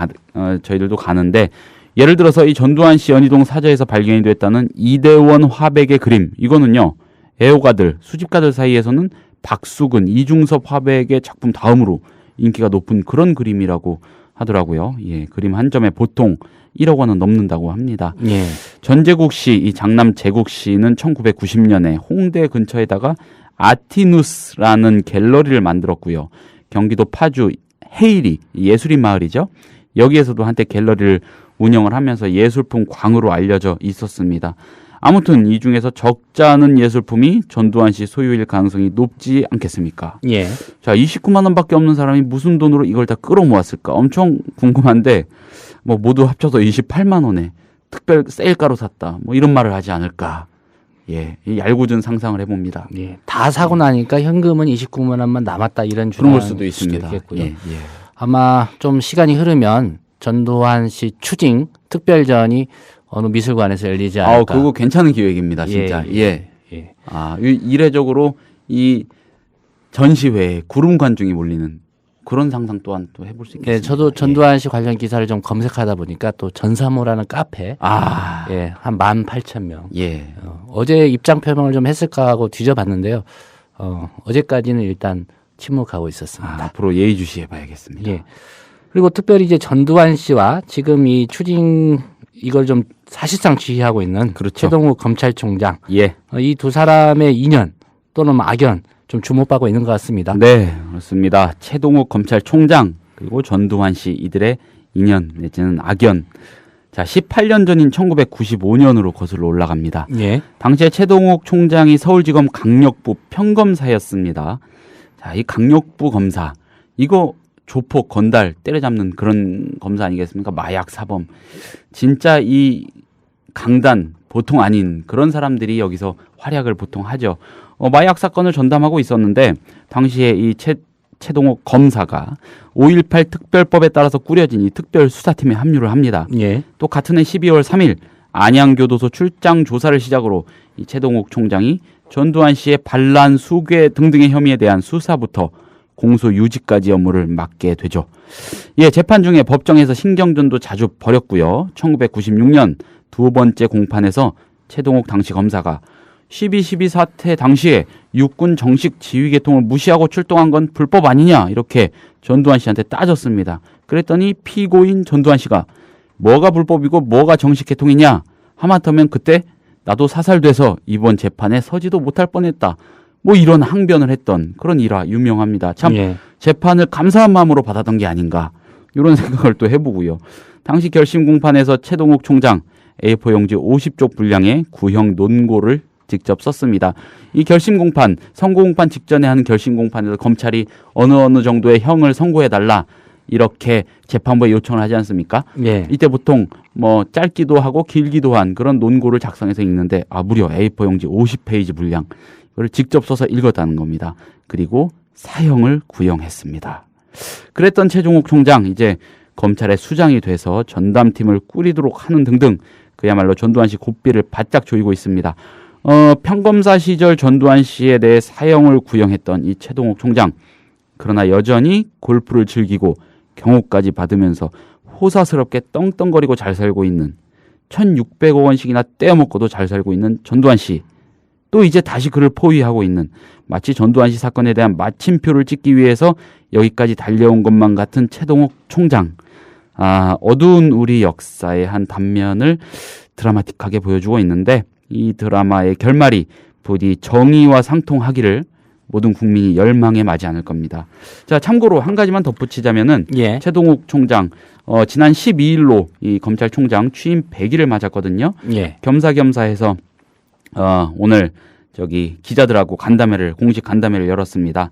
저희들도 가는데 예를 들어서 이 전두환 씨 연희동 사저에서 발견이 됐다는 이대원 화백의 그림. 이거는요. 애호가들, 수집가들 사이에서는 박수근, 이중섭 화백의 작품 다음으로 인기가 높은 그런 그림이라고 하더라고요. 예, 그림 한 점에 보통 1억 원은 넘는다고 합니다. 예. 전제국 씨, 이 장남 제국 씨는 1990년에 홍대 근처에다가 아티누스라는 갤러리를 만들었고요. 경기도 파주 헤이리, 예술인 마을이죠. 여기에서도 한때 갤러리를 운영을 하면서 예술품 광으로 알려져 있었습니다. 아무튼 이 중에서 적잖은 예술품이 전두환 씨 소유일 가능성이 높지 않겠습니까? 예. 자, 29만 원밖에 없는 사람이 무슨 돈으로 이걸 다 끌어모았을까? 엄청 궁금한데 뭐 모두 합쳐서 28만 원에 특별 세일가로 샀다. 뭐 이런 말을 하지 않을까? 예, 이 얄궂은 상상을 해봅니다. 예. 다 사고 나니까 현금은 29만 원만 남았다 이런 그런 걸 주장일 수도 있습니다. 있겠고요. 예, 예. 아마 좀 시간이 흐르면 전두환 씨 추징 특별전이 어느 미술관에서 열리지 않을까. 그거 괜찮은 기획입니다, 진짜. 예. 예. 아, 이례적으로 이 전시회에 구름 관중이 몰리는 그런 상상 또한 또 해볼 수 있겠습니다. 네, 저도 전두환 씨 관련 기사를 좀 검색하다 보니까 또 전사모라는 카페, 예, 한 18,000명. 예. 어제 입장 표명을 좀 했을까 하고 뒤져봤는데요. 어제까지는 일단 침묵하고 있었습니다. 앞으로 예의주시해봐야겠습니다. 예. 그리고 특별히 이제 전두환 씨와 지금 이 추징 이걸 좀 사실상 지휘하고 있는 그렇죠. 최동욱 검찰총장, 예. 이 두 사람의 인연 또는 악연 좀 주목받고 있는 것 같습니다. 네, 그렇습니다. 최동욱 검찰총장 그리고 전두환 씨 이들의 인연 내지는 악연. 자, 18년 전인 1995년으로 거슬러 올라갑니다. 예. 당시에 최동욱 총장이 서울지검 강력부 평검사였습니다. 자, 이 강력부 검사 이거 조폭, 건달 때려잡는 그런 검사 아니겠습니까? 마약 사범. 진짜 이 강단 보통 아닌 그런 사람들이 여기서 활약을 보통 하죠. 마약 사건을 전담하고 있었는데 당시에 이 최동욱 검사가 5.18 특별법에 따라서 꾸려진 이 특별수사팀에 합류를 합니다. 예. 또 같은 해 12월 3일 안양교도소 출장 조사를 시작으로 이 최동욱 총장이 전두환 씨의 반란, 수괴 등등의 혐의에 대한 수사부터 공소 유지까지 업무를 맡게 되죠. 예, 재판 중에 법정에서 신경전도 자주 벌였고요. 1996년 두 번째 공판에서 최동욱 당시 검사가 12.12 사태 당시에 육군 정식 지휘 계통을 무시하고 출동한 건 불법 아니냐 이렇게 전두환 씨한테 따졌습니다. 그랬더니 피고인 전두환 씨가 뭐가 불법이고 뭐가 정식 계통이냐 하마터면 그때 나도 사살돼서 이번 재판에 서지도 못할 뻔했다. 뭐 이런 항변을 했던 그런 일화 유명합니다. 참 예. 재판을 감사한 마음으로 받았던 게 아닌가 이런 생각을 또 해보고요. 당시 결심 공판에서 최동욱 총장 A4 용지 50쪽 분량의 구형 논고를 직접 썼습니다. 이 결심 공판, 선고 공판 직전에 하는 결심 공판에서 검찰이 어느 정도의 형을 선고해달라 이렇게 재판부에 요청을 하지 않습니까? 예. 이때 보통 뭐 짧기도 하고 길기도 한 그런 논고를 작성해서 읽는데 무려 A4 용지 50페이지 분량 이걸 직접 써서 읽었다는 겁니다. 그리고 사형을 구형했습니다. 그랬던 최종욱 총장 이제 검찰의 수장이 돼서 전담팀을 꾸리도록 하는 등등 그야말로 전두환 씨 고삐를 바짝 조이고 있습니다. 평검사 시절 전두환 씨에 대해 사형을 구형했던 이 최동욱 총장. 그러나 여전히 골프를 즐기고 경호까지 받으면서 호사스럽게 떵떵거리고 잘 살고 있는 1,600억 원씩이나 떼어먹고도 잘 살고 있는 전두환 씨. 또 이제 다시 그를 포위하고 있는 마치 전두환 씨 사건에 대한 마침표를 찍기 위해서 여기까지 달려온 것만 같은 최동욱 총장. 어두운 우리 역사의 한 단면을 드라마틱하게 보여주고 있는데 이 드라마의 결말이 부디 정의와 상통하기를 모든 국민이 열망에 맞지 않을 겁니다. 자, 참고로 한 가지만 덧붙이자면은 예. 최동욱 총장 지난 12일로 이 검찰총장 취임 100일을 맞았거든요. 예. 겸사겸사해서 오늘 저기 기자들하고 공식 간담회를 열었습니다.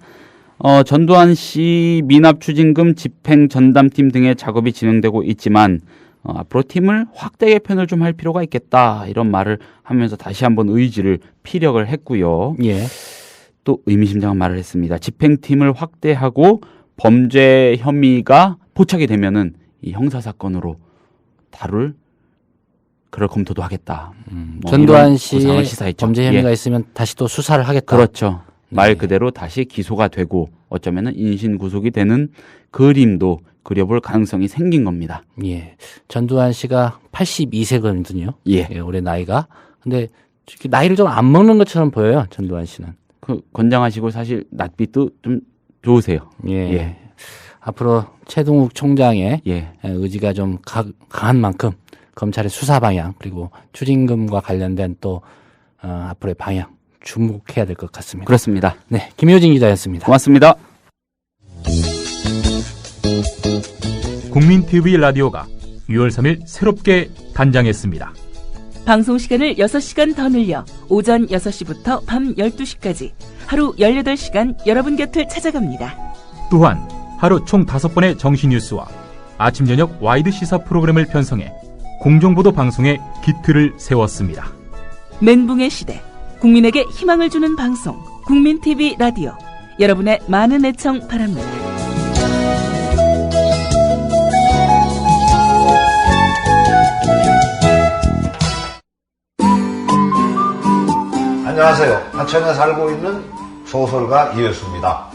전두환 씨 미납 추징금 집행 전담팀 등의 작업이 진행되고 있지만 앞으로 팀을 확대 개편을 좀 할 필요가 있겠다 이런 말을 하면서 다시 한번 의지를 피력을 했고요. 예. 또 의미심장한 말을 했습니다. 집행팀을 확대하고 범죄 혐의가 포착이 되면은 이 형사 사건으로 다룰 그럴 검토도 하겠다. 전두환 씨의 구상을 시사했죠. 범죄 혐의가 예. 있으면 다시 또 수사를 하겠다. 그렇죠. 네. 말 그대로 다시 기소가 되고 어쩌면은 인신 구속이 되는 그림도 그려볼 가능성이 생긴 겁니다. 예. 전두환 씨가 82세거든요. 예. 올해 나이가. 근데 나이를 좀 안 먹는 것처럼 보여요. 전두환 씨는. 건장하시고 사실 낯빛도 좀 좋으세요. 예. 앞으로 최동욱 총장의 예. 의지가 좀 강한 만큼 검찰의 수사 방향 그리고 추징금과 관련된 또 앞으로의 방향 주목해야 될 것 같습니다. 그렇습니다. 네, 김효진 기자였습니다. 고맙습니다. 국민TV 라디오가 6월 3일 새롭게 단장했습니다. 방송 시간을 6시간 더 늘려 오전 6시부터 밤 12시까지 하루 18시간 여러분 곁을 찾아갑니다. 또한 하루 총 5번의 정시 뉴스와 아침 저녁 와이드 시사 프로그램을 편성해 공정보도 방송에 기틀을 세웠습니다. 멘붕의 시대, 국민에게 희망을 주는 방송 국민TV 라디오, 여러분의 많은 애청 바랍니다. 안녕하세요. 하천에 살고 있는 소설가 이효수입니다.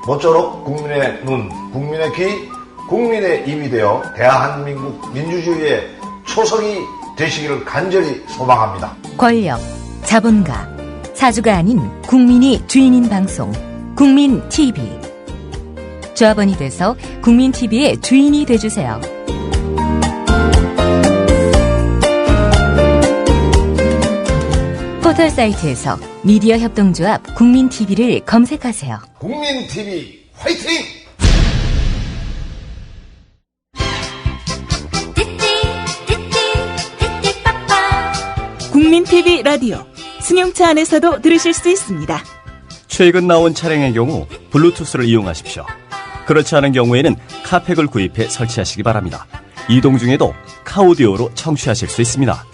모쪼록 국민의 눈, 국민의 귀, 국민의 입이 되어 대한민국 민주주의의 초석이 되시기를 간절히 소망합니다. 권력, 자본가, 사주가 아닌 국민이 주인인 방송 국민TV. 조합원이 돼서 국민TV의 주인이 돼주세요. 포털 사이트에서 미디어 협동조합 국민TV를 검색하세요. 국민TV 화이팅! 국민TV 라디오, 승용차 안에서도 들으실 수 있습니다. 최근 나온 차량의 경우 블루투스를 이용하십시오. 그렇지 않은 경우에는 카팩을 구입해 설치하시기 바랍니다. 이동 중에도 카오디오로 청취하실 수 있습니다.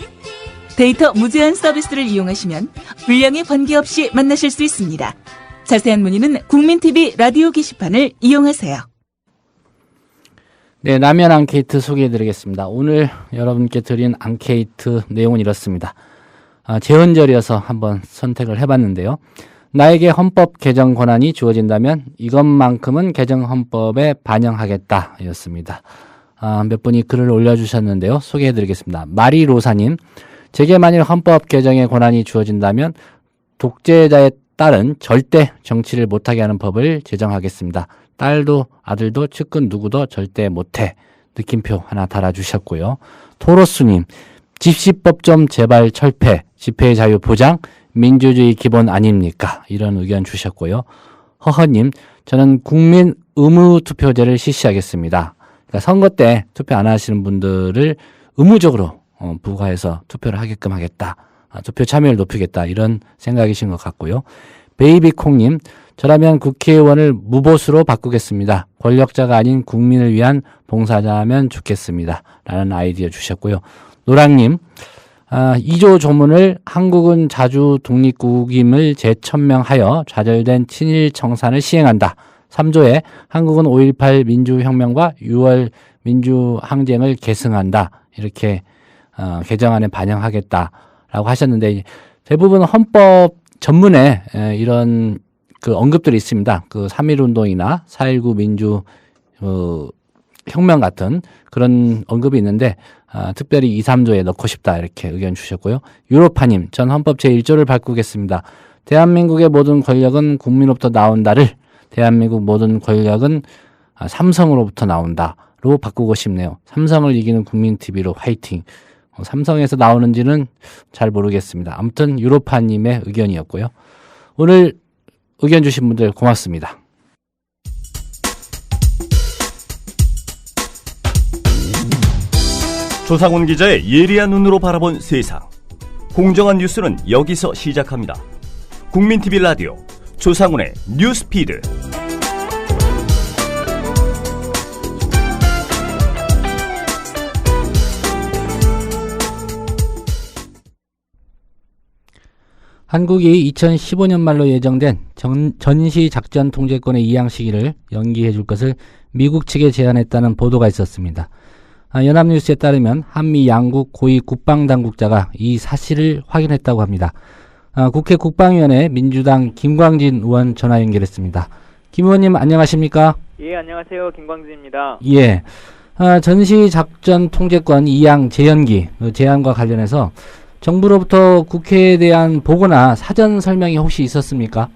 데이터 무제한 서비스를 이용하시면 물량에 관계없이 만나실 수 있습니다. 자세한 문의는 국민TV 라디오 게시판을 이용하세요. 네, 라면 앙케이트 소개해드리겠습니다. 오늘 여러분께 드린 앙케이트 내용은 이렇습니다. 재헌절이어서 한번 선택을 해봤는데요. 나에게 헌법 개정 권한이 주어진다면 이것만큼은 개정 헌법에 반영하겠다 였습니다. 몇 분이 글을 올려주셨는데요. 소개해드리겠습니다. 마리로사님, 제게 만일 헌법 개정의 권한이 주어진다면 독재자의 딸은 절대 정치를 못하게 하는 법을 제정하겠습니다. 딸도 아들도 측근 누구도 절대 못해. 느낌표 하나 달아주셨고요. 토로스님, 집시법 좀 제발 철폐, 집회의 자유 보장, 민주주의 기본 아닙니까? 이런 의견 주셨고요. 허허님, 저는 국민 의무 투표제를 실시하겠습니다. 그러니까 선거 때 투표 안 하시는 분들을 의무적으로 부과해서 투표를 하게끔 하겠다. 투표 참여를 높이겠다. 이런 생각이신 것 같고요. 베이비콩님, 저라면 국회의원을 무보수로 바꾸겠습니다. 권력자가 아닌 국민을 위한 봉사자면 좋겠습니다. 라는 아이디어 주셨고요. 노랑님, 2조 조문을 한국은 자주 독립국임을 재천명하여 좌절된 친일 청산을 시행한다. 3조에 한국은 5.18 민주혁명과 6월 민주항쟁을 계승한다. 이렇게 개정안에 반영하겠다라고 하셨는데, 대부분 헌법 전문에 이런 그 언급들이 있습니다. 그 3.1운동이나 4.19 민주 혁명 같은 그런 언급이 있는데, 특별히 2, 3조에 넣고 싶다 이렇게 의견 주셨고요. 유로파님, 전 헌법 제1조를 바꾸겠습니다. 대한민국의 모든 권력은 국민으로부터 나온다를 대한민국 모든 권력은 삼성으로부터 나온다로 바꾸고 싶네요. 삼성을 이기는 국민TV로 화이팅. 삼성에서 나오는지는 잘 모르겠습니다. 아무튼 유로파님의 의견이었고요. 오늘 의견 주신 분들 고맙습니다. 조상훈 기자의 예리한 눈으로 바라본 세상. 공정한 뉴스는 여기서 시작합니다. 국민TV 라디오 조상훈의 뉴스피드. 한국이 2015년 말로 예정된 전시작전통제권의 이양 시기를 연기해 줄 것을 미국 측에 제안했다는 보도가 있었습니다. 연합뉴스에 따르면 한미 양국 고위 국방당국자가 이 사실을 확인했다고 합니다. 국회 국방위원회 민주당 김광진 의원 전화 연결했습니다. 김 의원님 안녕하십니까? 예, 안녕하세요. 김광진입니다. 예. 전시작전 통제권 2양 재연기 제안과 관련해서 정부로부터 국회에 대한 보고나 사전 설명이 혹시 있었습니까?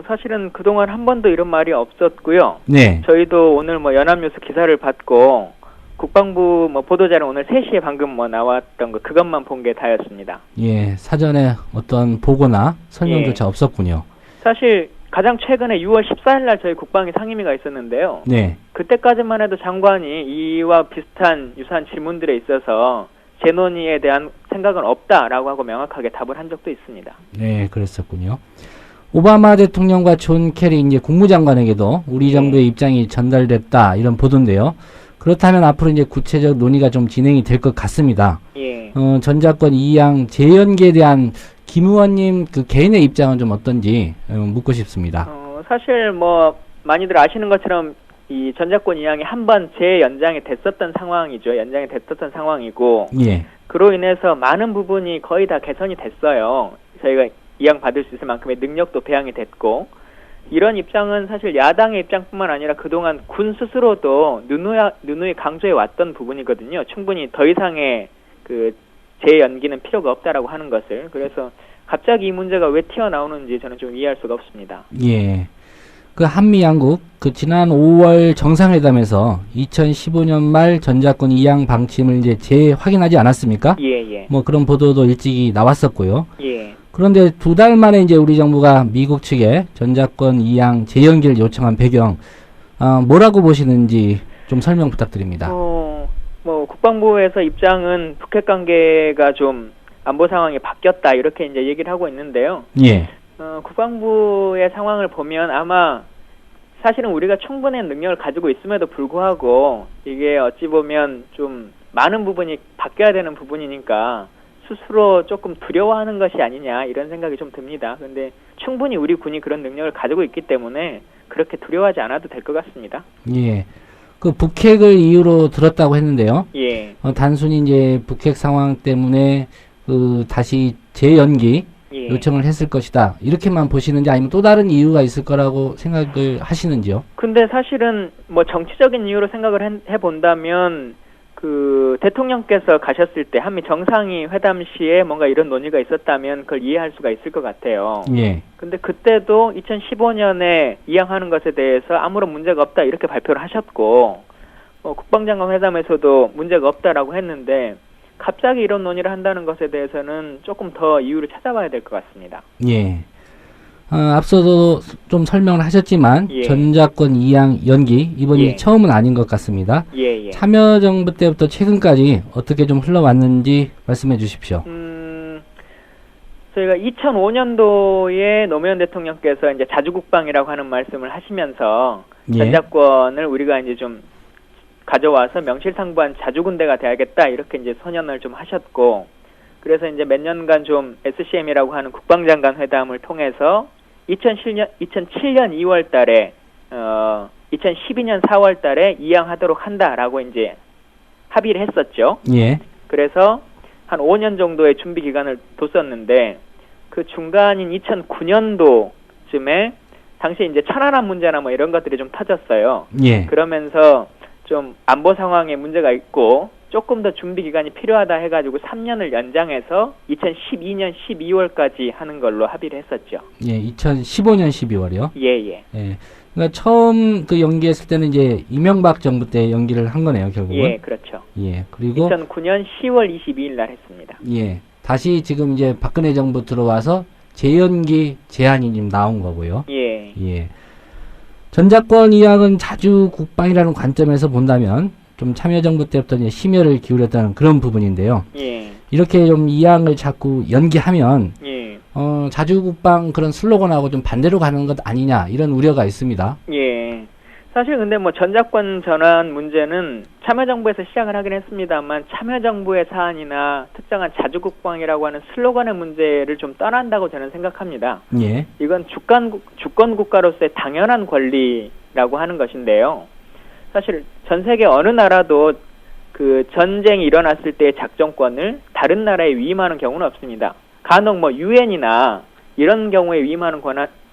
사실은 그동안 한 번도 이런 말이 없었고요. 네. 저희도 오늘 연합뉴스 기사를 받고 국방부 보도자료 오늘 3시에 방금 나왔던 그것만 본 게 다였습니다. 예, 사전에 어떤 보고나 설명조차 없었군요. 사실 가장 최근에 6월 14일 날 저희 국방위 상임위가 있었는데요. 네. 그때까지만 해도 장관이 이와 비슷한 유사한 질문들에 있어서 재논의에 대한 생각은 없다라고 하고 명확하게 답을 한 적도 있습니다. 네, 그랬었군요. 오바마 대통령과 존 케리 이제 국무장관에게도 우리 정부의 입장이 전달됐다 이런 보도인데요. 그렇다면 앞으로 이제 구체적 논의가 좀 진행이 될 것 같습니다. 예. 전작권 2양 재연기에 대한 김 의원님 개인의 입장은 좀 어떤지 묻고 싶습니다. 사실 많이들 아시는 것처럼 이 전작권 2양이 한 번 재연장이 됐었던 상황이죠. 연장이 됐었던 상황이고 예. 그로 인해서 많은 부분이 거의 다 개선이 됐어요. 저희가 2양 받을 수 있을 만큼의 능력도 배양이 됐고 이런 입장은 사실 야당의 입장뿐만 아니라 그동안 군 스스로도 누누이 강조해 왔던 부분이거든요. 충분히 더 이상의 재연기는 필요가 없다라고 하는 것을. 그래서 갑자기 이 문제가 왜 튀어나오는지 저는 좀 이해할 수가 없습니다. 예. 한미 양국 지난 5월 정상회담에서 2015년 말 전작권 2양 방침을 이제 재확인하지 않았습니까? 예. 그런 보도도 일찍이 나왔었고요. 예. 그런데 2달 만에 이제 우리 정부가 미국 측에 전작권 2양 재연기를 요청한 배경, 뭐라고 보시는지 좀 설명 부탁드립니다. 국방부에서 입장은 북핵 관계가 좀 안보 상황이 바뀌었다 이렇게 이제 얘기를 하고 있는데요. 예. 국방부의 상황을 보면 아마 사실은 우리가 충분한 능력을 가지고 있음에도 불구하고 이게 어찌 보면 좀 많은 부분이 바뀌어야 되는 부분이니까 스스로 조금 두려워하는 것이 아니냐 이런 생각이 좀 듭니다. 그런데 충분히 우리 군이 그런 능력을 가지고 있기 때문에 그렇게 두려워하지 않아도 될 것 같습니다. 예. 북핵을 이유로 들었다고 했는데요. 예. 단순히 이제 북핵 상황 때문에 다시 재연기 요청을 했을 것이다. 이렇게만 보시는지 아니면 또 다른 이유가 있을 거라고 생각을 하시는지요? 근데 사실은 정치적인 이유로 생각을 해본다면 대통령께서 가셨을 때 한미 정상위 회담 시에 뭔가 이런 논의가 있었다면 그걸 이해할 수가 있을 것 같아요. 예. 근데 그때도 2015년에 이양하는 것에 대해서 아무런 문제가 없다 이렇게 발표를 하셨고 국방장관 회담에서도 문제가 없다라고 했는데 갑자기 이런 논의를 한다는 것에 대해서는 조금 더 이유를 찾아봐야 될 것 같습니다. 예. 앞서도 좀 설명을 하셨지만 전작권 2양 연기 이번이 처음은 아닌 것 같습니다. 예. 참여정부 때부터 최근까지 어떻게 좀 흘러왔는지 말씀해 주십시오. 저희가 2005년도에 노무현 대통령께서 이제 자주국방이라고 하는 말씀을 하시면서 전작권을 우리가 이제 좀 가져와서 명실상부한 자주군대가 돼야겠다 이렇게 이제 선언을 좀 하셨고 그래서 이제 몇 년간 좀 SCM이라고 하는 국방장관 회담을 통해서 2007년 2월 달에 2012년 4월 달에 이양하도록 한다라고 이제 합의를 했었죠. 예. 그래서 한 5년 정도의 준비 기간을 뒀었는데 그 중간인 2009년도쯤에 당시 이제 천안함 문제나 이런 것들이 좀 터졌어요. 예. 그러면서 좀 안보 상황에 문제가 있고 조금 더 준비 기간이 필요하다 해가지고 3년을 연장해서 2012년 12월까지 하는 걸로 합의를 했었죠. 예, 2015년 12월이요? 예. 그러니까 처음 연기했을 때는 이제 이명박 정부 때 연기를 한 거네요, 결국은. 예, 그렇죠. 예, 그리고 2009년 10월 22일 날 했습니다. 예, 다시 지금 이제 박근혜 정부 들어와서 재연기 제안이 지금 나온 거고요. 예. 전작권 이양은 자주 국방이라는 관점에서 본다면 좀 참여정부 때부터 이제 심혈을 기울였다는 그런 부분인데요. 예. 이렇게 좀 이양을 자꾸 연기하면 예. 자주국방 그런 슬로건하고 좀 반대로 가는 것 아니냐 이런 우려가 있습니다. 예. 사실 근데 전작권 전환 문제는 참여정부에서 시작을 하긴 했습니다만 참여정부의 사안이나 특정한 자주국방이라고 하는 슬로건의 문제를 좀 떠난다고 저는 생각합니다. 예. 이건 주권 국가로서의 당연한 권리라고 하는 것인데요. 사실 전 세계 어느 나라도 전쟁이 일어났을 때의 작전권을 다른 나라에 위임하는 경우는 없습니다. 간혹 유엔이나 이런 경우에 위임하는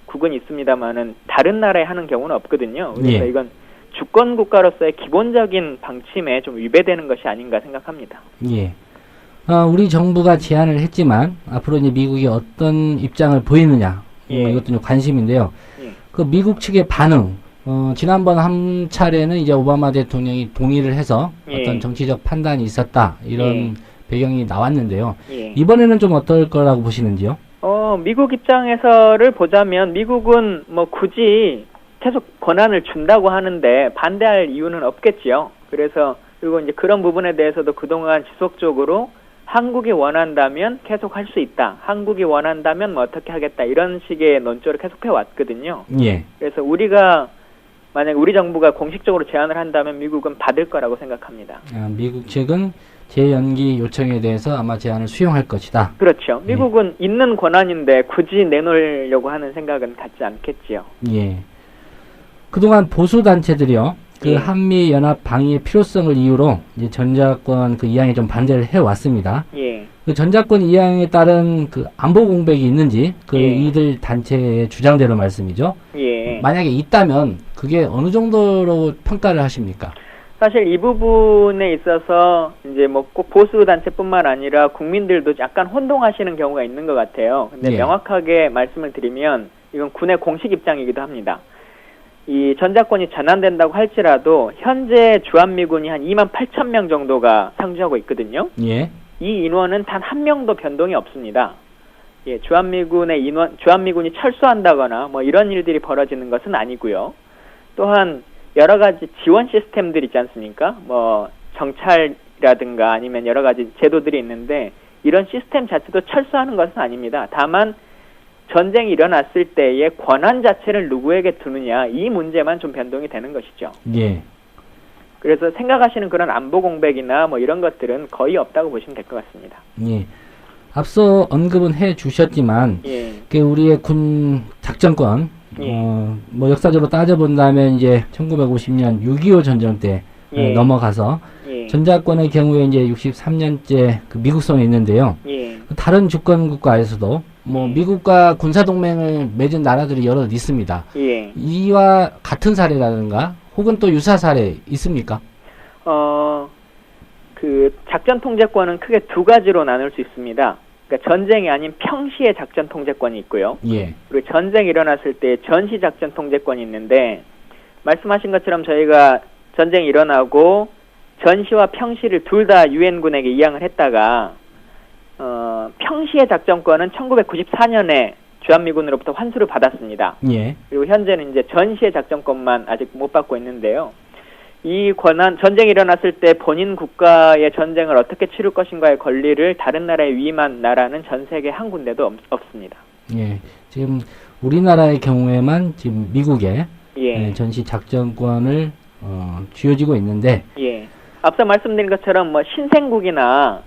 국은 있습니다만은 다른 나라에 하는 경우는 없거든요. 그래서 이건 주권 국가로서의 기본적인 방침에 좀 위배되는 것이 아닌가 생각합니다. 예. 우리 정부가 제안을 했지만 앞으로 이제 미국이 어떤 입장을 보이느냐 이것도 좀 관심인데요. 그 미국 측의 반응. 지난번 한 차례는 이제 오바마 대통령이 동의를 해서 어떤 정치적 판단이 있었다 이런 배경이 나왔는데요. 이번에는 좀 어떨 거라고 보시는지요? 미국 입장에서를 보자면 미국은 뭐 굳이 계속 권한을 준다고 하는데 반대할 이유는 없겠지요. 그래서 그리고 이제 그런 부분에 대해서도 그동안 지속적으로 한국이 원한다면 계속 할 수 있다. 한국이 원한다면 뭐 어떻게 하겠다. 이런 식의 논조를 계속해 왔거든요. 예. 그래서 우리가 만약 우리 정부가 공식적으로 제안을 한다면 미국은 받을 거라고 생각합니다. 미국 측은 재연기 요청에 대해서 아마 제안을 수용할 것이다. 그렇죠. 미국은 있는 권한인데 굳이 내놓으려고 하는 생각은 갖지 않겠지요. 예. 그동안 보수 단체들이요. 그 한미 연합 방위의 필요성을 이유로 이제 전자권 그 이양에 좀 반대를 해 왔습니다. 예. 그 전자권 이양에 따른 그 안보 공백이 있는지 그 이들 단체의 주장대로 말씀이죠. 예. 만약에 있다면 그게 어느 정도로 평가를 하십니까? 사실 이 부분에 있어서 이제 뭐 꼭 보수 단체뿐만 아니라 국민들도 약간 혼동하시는 경우가 있는 것 같아요. 근데 명확하게 말씀을 드리면 이건 군의 공식 입장이기도 합니다. 이 전자권이 전환된다고 할지라도 현재 주한미군이 한 28,000명 정도가 상주하고 있거든요. 예. 이 인원은 단 한 명도 변동이 없습니다. 예, 주한미군이 철수한다거나 뭐 이런 일들이 벌어지는 것은 아니고요. 또한 여러 가지 지원 시스템들 있지 않습니까? 뭐 정찰이라든가 아니면 여러 가지 제도들이 있는데 이런 시스템 자체도 철수하는 것은 아닙니다. 다만 전쟁이 일어났을 때의 권한 자체를 누구에게 두느냐 이 문제만 좀 변동이 되는 것이죠. 예. 그래서 생각하시는 그런 안보 공백이나 뭐 이런 것들은 거의 없다고 보시면 될 것 같습니다. 예. 앞서 언급은 해 주셨지만 그 우리의 군 작전권 뭐 역사적으로 따져본다면 이제 1950년 6.25 전쟁 때 넘어가서 전자권의 경우에 이제 63년째 그 미국성에 있는데요. 다른 주권 국가에서도 뭐 미국과 군사동맹을 맺은 나라들이 여러 있습니다. 이와 같은 사례라든가 혹은 또 유사 사례 있습니까? 그 작전 통제권은 크게 두 가지로 나눌 수 있습니다. 그러니까 전쟁이 아닌 평시의 작전 통제권이 있고요. 그리고 전쟁이 일어났을 때 전시 작전 통제권이 있는데 말씀하신 것처럼 저희가 전쟁이 일어나고 전시와 평시를 둘 다 유엔군에게 이양을 했다가 평시의 작전권은 1994년에 주한미군으로부터 환수를 받았습니다. 그리고 현재는 이제 전시의 작전권만 아직 못 받고 있는데요. 이 권한, 전쟁이 일어났을 때 본인 국가의 전쟁을 어떻게 치를 것인가의 권리를 다른 나라에 위임한 나라는 전 세계 한 군데도 없습니다. 예, 지금 우리나라의 경우에만 지금 미국의 전시 작전권을 쥐어지고 있는데, 앞서 말씀드린 것처럼 뭐 신생국이나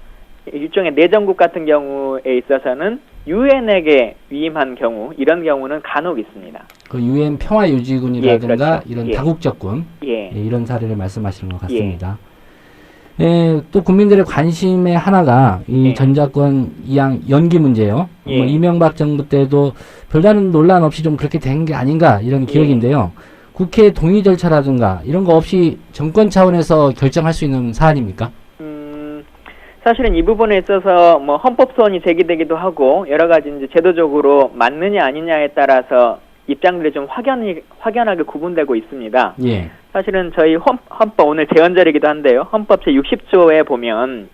일종의 내전국 같은 경우에 있어서는 유엔에게 위임한 경우 이런 경우는 간혹 있습니다. 그 유엔 평화유지군이라든가 그렇죠. 이런 다국적군 이런 사례를 말씀하시는 것 같습니다. 또 국민들의 관심의 하나가 이 전자권 이양 연기 문제요. 뭐 이명박 정부 때도 별다른 논란 없이 좀 그렇게 된 게 아닌가 이런 기억인데요. 국회 동의 절차라든가 이런 거 없이 정권 차원에서 결정할 수 있는 사안입니까? 사실은 이 부분에 있어서 뭐 헌법 소원이 제기되기도 하고 여러 가지 이제 제도적으로 맞느냐 아니냐에 따라서 입장들이 좀 확연하게 구분되고 있습니다. 사실은 저희 헌법 오늘 제헌절이기도 한데요. 헌법 제60조에 보면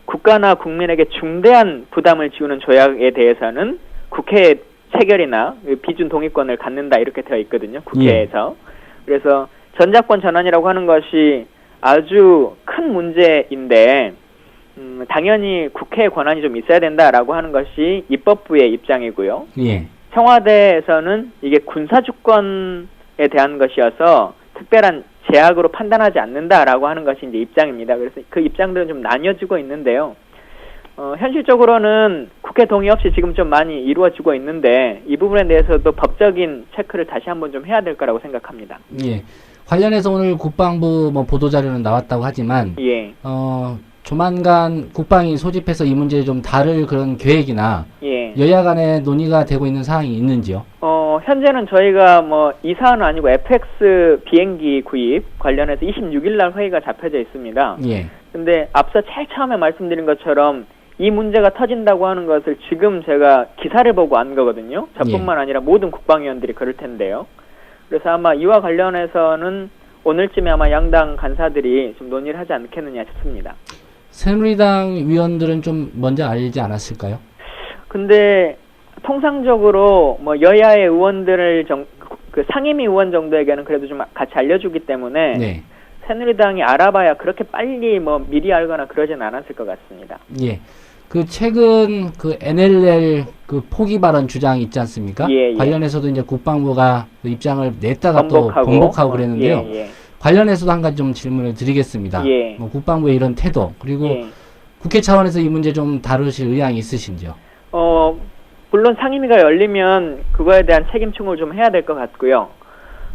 국가나 국민에게 중대한 부담을 지우는 조약에 대해서는 국회 체결이나 비준 동의권을 갖는다 이렇게 되어 있거든요. 국회에서. 그래서 전자권 전환이라고 하는 것이 아주 큰 문제인데 당연히 국회의 권한이 좀 있어야 된다라고 하는 것이 입법부의 입장이고요. 청와대에서는 이게 군사주권에 대한 것이어서 특별한 제약으로 판단하지 않는다라고 하는 것이 이제 입장입니다. 그래서 그 입장들은 좀 나뉘어지고 있는데요. 현실적으로는 국회 동의 없이 지금 좀 많이 이루어지고 있는데 이 부분에 대해서도 법적인 체크를 다시 한번 좀 해야 될 거라고 생각합니다. 관련해서 오늘 국방부 뭐 보도자료는 나왔다고 하지만 조만간 국방이 소집해서 이 문제를 좀 다룰 그런 계획이나 여야 간에 논의가 되고 있는 사항이 있는지요? 현재는 저희가 이 사안은 아니고 FX 비행기 구입 관련해서 26일 날 회의가 잡혀져 있습니다. 예. 근데 앞서 제일 처음에 말씀드린 것처럼 이 문제가 터진다고 하는 것을 지금 제가 기사를 보고 안 거거든요. 저뿐만 아니라 모든 국방위원들이 그럴 텐데요. 그래서 아마 이와 관련해서는 오늘쯤에 아마 양당 간사들이 좀 논의를 하지 않겠느냐 싶습니다. 새누리당 위원들은 좀 먼저 알지 않았을까요? 근데 통상적으로 여야의 의원들을 그 상임위 의원 정도에게는 그래도 좀 같이 알려주기 때문에 네. 새누리당이 알아봐야 그렇게 빨리 미리 알거나 그러진 않았을 것 같습니다. 예. 그 최근 그 NLL 그 포기 발언 주장 있지 않습니까? 예. 관련해서도 이제 국방부가 그 입장을 냈다가 또 번복하고 그랬는데요. 예. 관련해서도 한 가지 좀 질문을 드리겠습니다. 예. 국방부의 이런 태도 그리고 국회 차원에서 이 문제 좀 다루실 의향이 있으신지요? 물론 상임위가 열리면 그거에 대한 책임충을 좀 해야 될 것 같고요.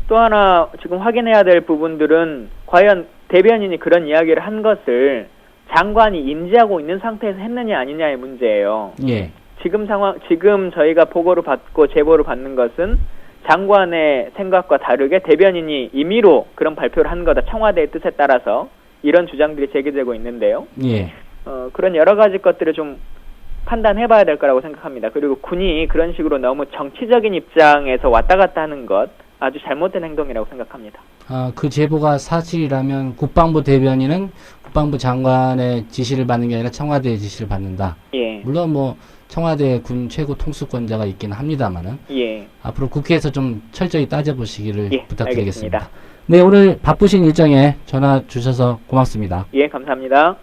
또 하나 지금 확인해야 될 부분들은 과연 대변인이 그런 이야기를 한 것을 장관이 인지하고 있는 상태에서 했느냐 아니냐의 문제예요. 예. 지금 저희가 보고를 받고 제보를 받는 것은 장관의 생각과 다르게 대변인이 임의로 그런 발표를 한 거다. 청와대의 뜻에 따라서 이런 주장들이 제기되고 있는데요. 예. 그런 여러 가지 것들을 좀 판단해봐야 될 거라고 생각합니다. 그리고 군이 그런 식으로 너무 정치적인 입장에서 왔다 갔다 하는 것 아주 잘못된 행동이라고 생각합니다. 그 제보가 사실이라면 국방부 대변인은 국방부 장관의 지시를 받는 게 아니라 청와대의 지시를 받는다. 예. 물론 청와대 군 최고 통수권자가 있긴 합니다만은 예. 앞으로 국회에서 좀 철저히 따져보시기를 부탁드리겠습니다. 알겠습니다. 네, 오늘 바쁘신 일정에 전화 주셔서 고맙습니다. 예, 감사합니다.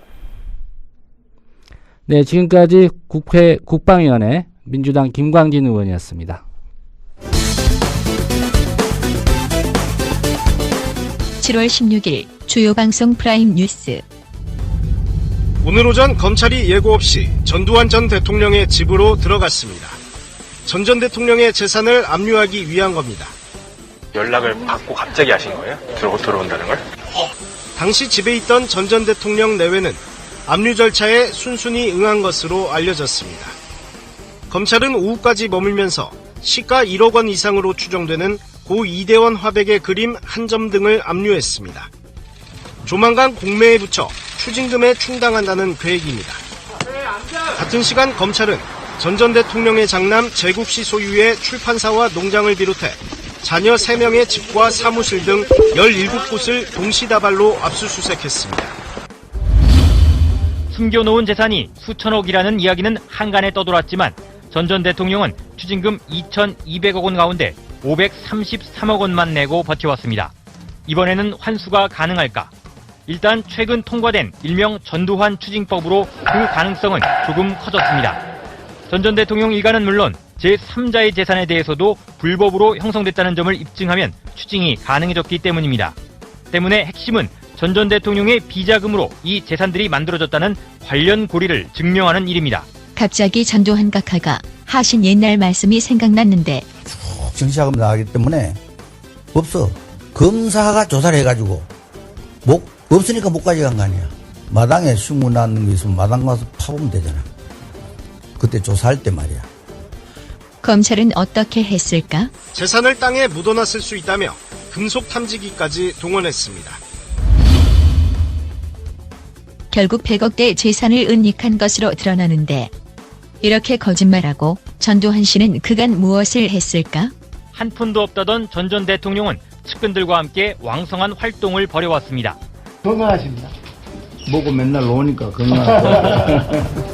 네, 지금까지 국회 국방위원회 민주당 김광진 의원이었습니다. 7월 16일 주요 방송 프라임 뉴스. 오늘 오전 검찰이 예고 없이 전두환 전 대통령의 집으로 들어갔습니다. 전 대통령의 재산을 압류하기 위한 겁니다. 연락을 받고 갑자기 하신 거예요? 들어온다는 걸? 당시 집에 있던 전 대통령 내외는 압류 절차에 순순히 응한 것으로 알려졌습니다. 검찰은 오후까지 머물면서 시가 1억 원 이상으로 추정되는 고 이대원 화백의 그림 한 점 등을 압류했습니다. 조만간 공매에 붙여 추징금에 충당한다는 계획입니다. 같은 시간 검찰은 전 대통령의 장남 재국 씨 소유의 출판사와 농장을 비롯해 자녀 3명의 집과 사무실 등 17곳을 동시다발로 압수수색했습니다. 숨겨놓은 재산이 수천억이라는 이야기는 한간에 떠돌았지만 전 대통령은 추징금 2,200억 원 가운데 533억 원만 내고 버텨왔습니다. 이번에는 환수가 가능할까? 일단 최근 통과된 일명 전두환 추징법으로 그 가능성은 조금 커졌습니다. 전 대통령 일가는 물론 제3자의 재산에 대해서도 불법으로 형성됐다는 점을 입증하면 추징이 가능해졌기 때문입니다. 때문에 핵심은 전 대통령의 비자금으로 이 재산들이 만들어졌다는 관련 고리를 증명하는 일입니다. 갑자기 전두환 각하가 하신 옛날 말씀이 생각났는데 정치자금 나가기 때문에 없어. 검사가 조사를 해가지고 없으니까 못 가져간 거 아니야. 마당에 신문 나는 게 있으면 마당 가서 파보면 되잖아. 그때 조사할 때 말이야. 검찰은 어떻게 했을까? 재산을 땅에 묻어놨을 수 있다며 금속 탐지기까지 동원했습니다. 결국 100억대 재산을 은닉한 것으로 드러나는데 이렇게 거짓말하고 전두환 씨는 그간 무엇을 했을까? 한 푼도 없다던 전 대통령은 측근들과 함께 왕성한 활동을 벌여왔습니다. 건강하십니다. 뭐고 맨날 오니까 건강하다.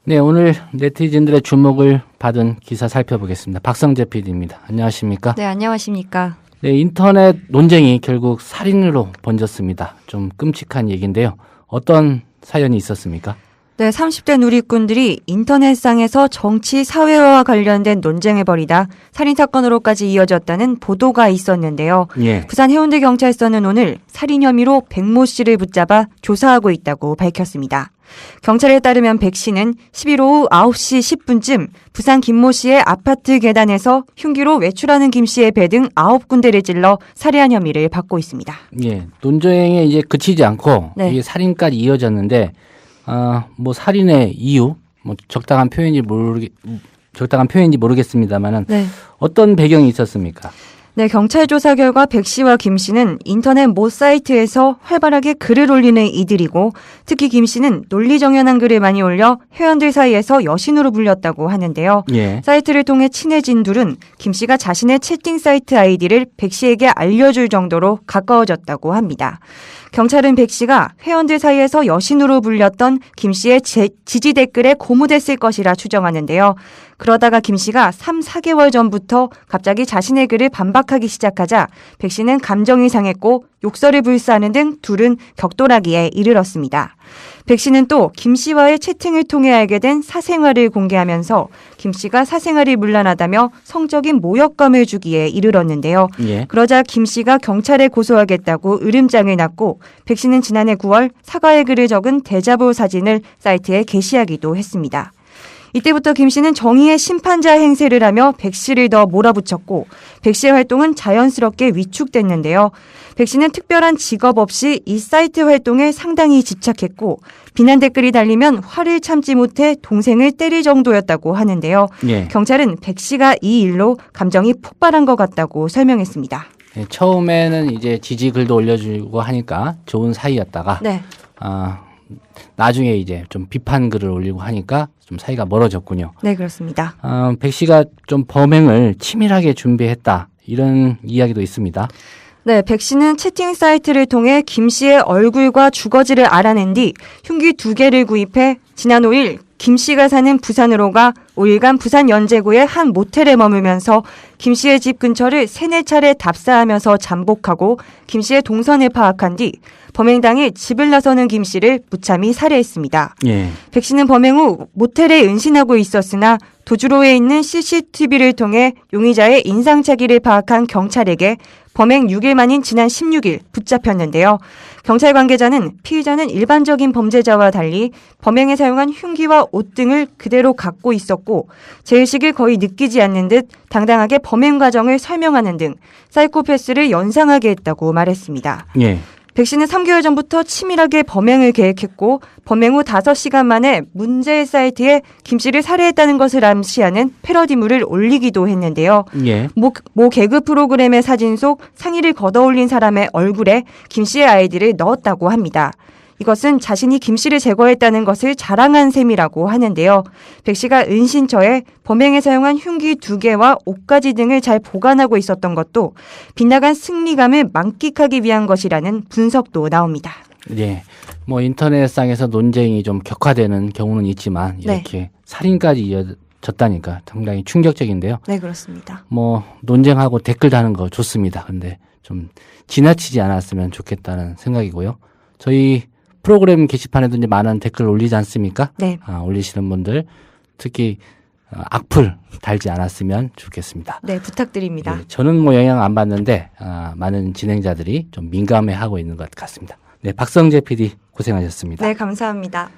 네, 오늘 네티즌들의 주목을 받은 기사 살펴보겠습니다. 박성재 PD입니다. 안녕하십니까? 네, 안녕하십니까? 네, 인터넷 논쟁이 결국 살인으로 번졌습니다. 좀 끔찍한 얘기인데요. 어떤 사연이 있었습니까? 네, 30대 누리꾼들이 인터넷상에서 정치, 사회와 관련된 논쟁을 벌이다 살인사건으로까지 이어졌다는 보도가 있었는데요. 예. 부산 해운대 경찰서는 오늘 살인 혐의로 백모 씨를 붙잡아 조사하고 있다고 밝혔습니다. 경찰에 따르면 백 씨는 11일 오후 9시 10분쯤 부산 김모 씨의 아파트 계단에서 흉기로 외출하는 김 씨의 배 등 9군데를 찔러 살해한 혐의를 받고 있습니다. 예, 논쟁에 이제 그치지 않고 네. 이게 살인까지 이어졌는데, 뭐 살인의 이유, 뭐 적당한 표현인지 모르겠습니다만은 네. 어떤 배경이 있었습니까? 네, 경찰 조사 결과 백 씨와 김 씨는 인터넷 모 사이트에서 활발하게 글을 올리는 이들이고 특히 김 씨는 논리정연한 글을 많이 올려 회원들 사이에서 여신으로 불렸다고 하는데요. 예. 사이트를 통해 친해진 둘은 김 씨가 자신의 채팅 사이트 아이디를 백 씨에게 알려줄 정도로 가까워졌다고 합니다. 경찰은 백 씨가 회원들 사이에서 여신으로 불렸던 김 씨의 지지 댓글에 고무됐을 것이라 추정하는데요. 그러다가 김 씨가 3, 4개월 전부터 갑자기 자신의 글을 반박하기 시작하자 백 씨는 감정이 상했고 욕설을 불사하는 등 둘은 격돌하기에 이르렀습니다. 백 씨는 또 김 씨와의 채팅을 통해 알게 된 사생활을 공개하면서 김 씨가 사생활이 문란하다며 성적인 모욕감을 주기에 이르렀는데요. 예. 그러자 김 씨가 경찰에 고소하겠다고 으름장을 놨고 백 씨는 지난해 9월 사과의 글을 적은 대자보 사진을 사이트에 게시하기도 했습니다. 이때부터 김 씨는 정의의 심판자 행세를 하며 백 씨를 더 몰아붙였고 백 씨의 활동은 자연스럽게 위축됐는데요. 백 씨는 특별한 직업 없이 이 사이트 활동에 상당히 집착했고 비난 댓글이 달리면 화를 참지 못해 동생을 때릴 정도였다고 하는데요. 예. 경찰은 백 씨가 이 일로 감정이 폭발한 것 같다고 설명했습니다. 예, 처음에는 이제 지지 글도 올려주고 하니까 좋은 사이였다가 네. 나중에 이제 좀 비판 글을 올리고 하니까 좀 사이가 멀어졌군요. 네, 그렇습니다. 백 씨가 좀 범행을 치밀하게 준비했다 이런 이야기도 있습니다. 네, 백 씨는 채팅 사이트를 통해 김 씨의 얼굴과 주거지를 알아낸 뒤 흉기 2개를 구입해 지난 5일 김 씨가 사는 부산으로 가 5일간 부산 연제구의 한 모텔에 머물면서 김 씨의 집 근처를 3-4차례 답사하면서 잠복하고 김 씨의 동선을 파악한 뒤 범행 당일 집을 나서는 김 씨를 무참히 살해했습니다. 예. 백 씨는 범행 후 모텔에 은신하고 있었으나 도주로에 있는 CCTV를 통해 용의자의 인상착의를 파악한 경찰에게 범행 6일 만인 지난 16일 붙잡혔는데요. 경찰 관계자는 피의자는 일반적인 범죄자와 달리 범행에 사용한 흉기와 옷 등을 그대로 갖고 있었고 죄의식을 거의 느끼지 않는 듯 당당하게 범행 과정을 설명하는 등 사이코패스를 연상하게 했다고 말했습니다. 예. 백 씨는 3개월 전부터 치밀하게 범행을 계획했고 범행 후 5시간 만에 문제의 사이트에 김 씨를 살해했다는 것을 암시하는 패러디물을 올리기도 했는데요. 예. 모 개그 프로그램의 사진 속 상의를 걷어올린 사람의 얼굴에 김 씨의 아이디를 넣었다고 합니다. 이것은 자신이 김 씨를 제거했다는 것을 자랑한 셈이라고 하는데요. 백 씨가 은신처에 범행에 사용한 흉기 2개와 옷가지 등을 잘 보관하고 있었던 것도 빗나간 승리감을 만끽하기 위한 것이라는 분석도 나옵니다. 예. 뭐 인터넷상에서 논쟁이 좀 격화되는 경우는 있지만 이렇게 살인까지 이어졌다니까 상당히 충격적인데요. 네, 그렇습니다. 뭐 논쟁하고 댓글 다는 거 좋습니다. 근데 좀 지나치지 않았으면 좋겠다는 생각이고요. 저희 프로그램 게시판에도 이제 많은 댓글 올리지 않습니까? 네. 올리시는 분들 특히 악플 달지 않았으면 좋겠습니다. 네, 부탁드립니다. 예, 저는 뭐 영향 안 받는데 많은 진행자들이 좀 민감해하고 있는 것 같습니다. 네, 박성재 PD 고생하셨습니다. 네, 감사합니다.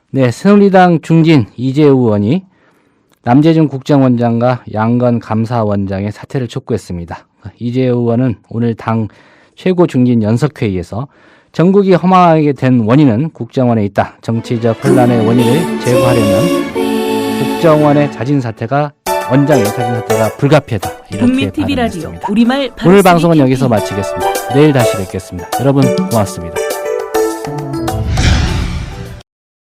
네, 새누리당 중진 이재우 의원이 남재준 국정원장과 양건 감사원장의 사퇴를 촉구했습니다. 이재우 의원은 오늘 당 최고 중진 연석회의에서 전국이 허망하게 된 원인은 국정원에 있다. 정치적 혼란의 원인을 제거하려면 국정원의 원장의 자진 사퇴가 불가피하다. 이렇게 국민 TV 라디오 발언했습니다. 우리말 오늘 방송은 여기서 마치겠습니다. 내일 다시 뵙겠습니다. 여러분 고맙습니다.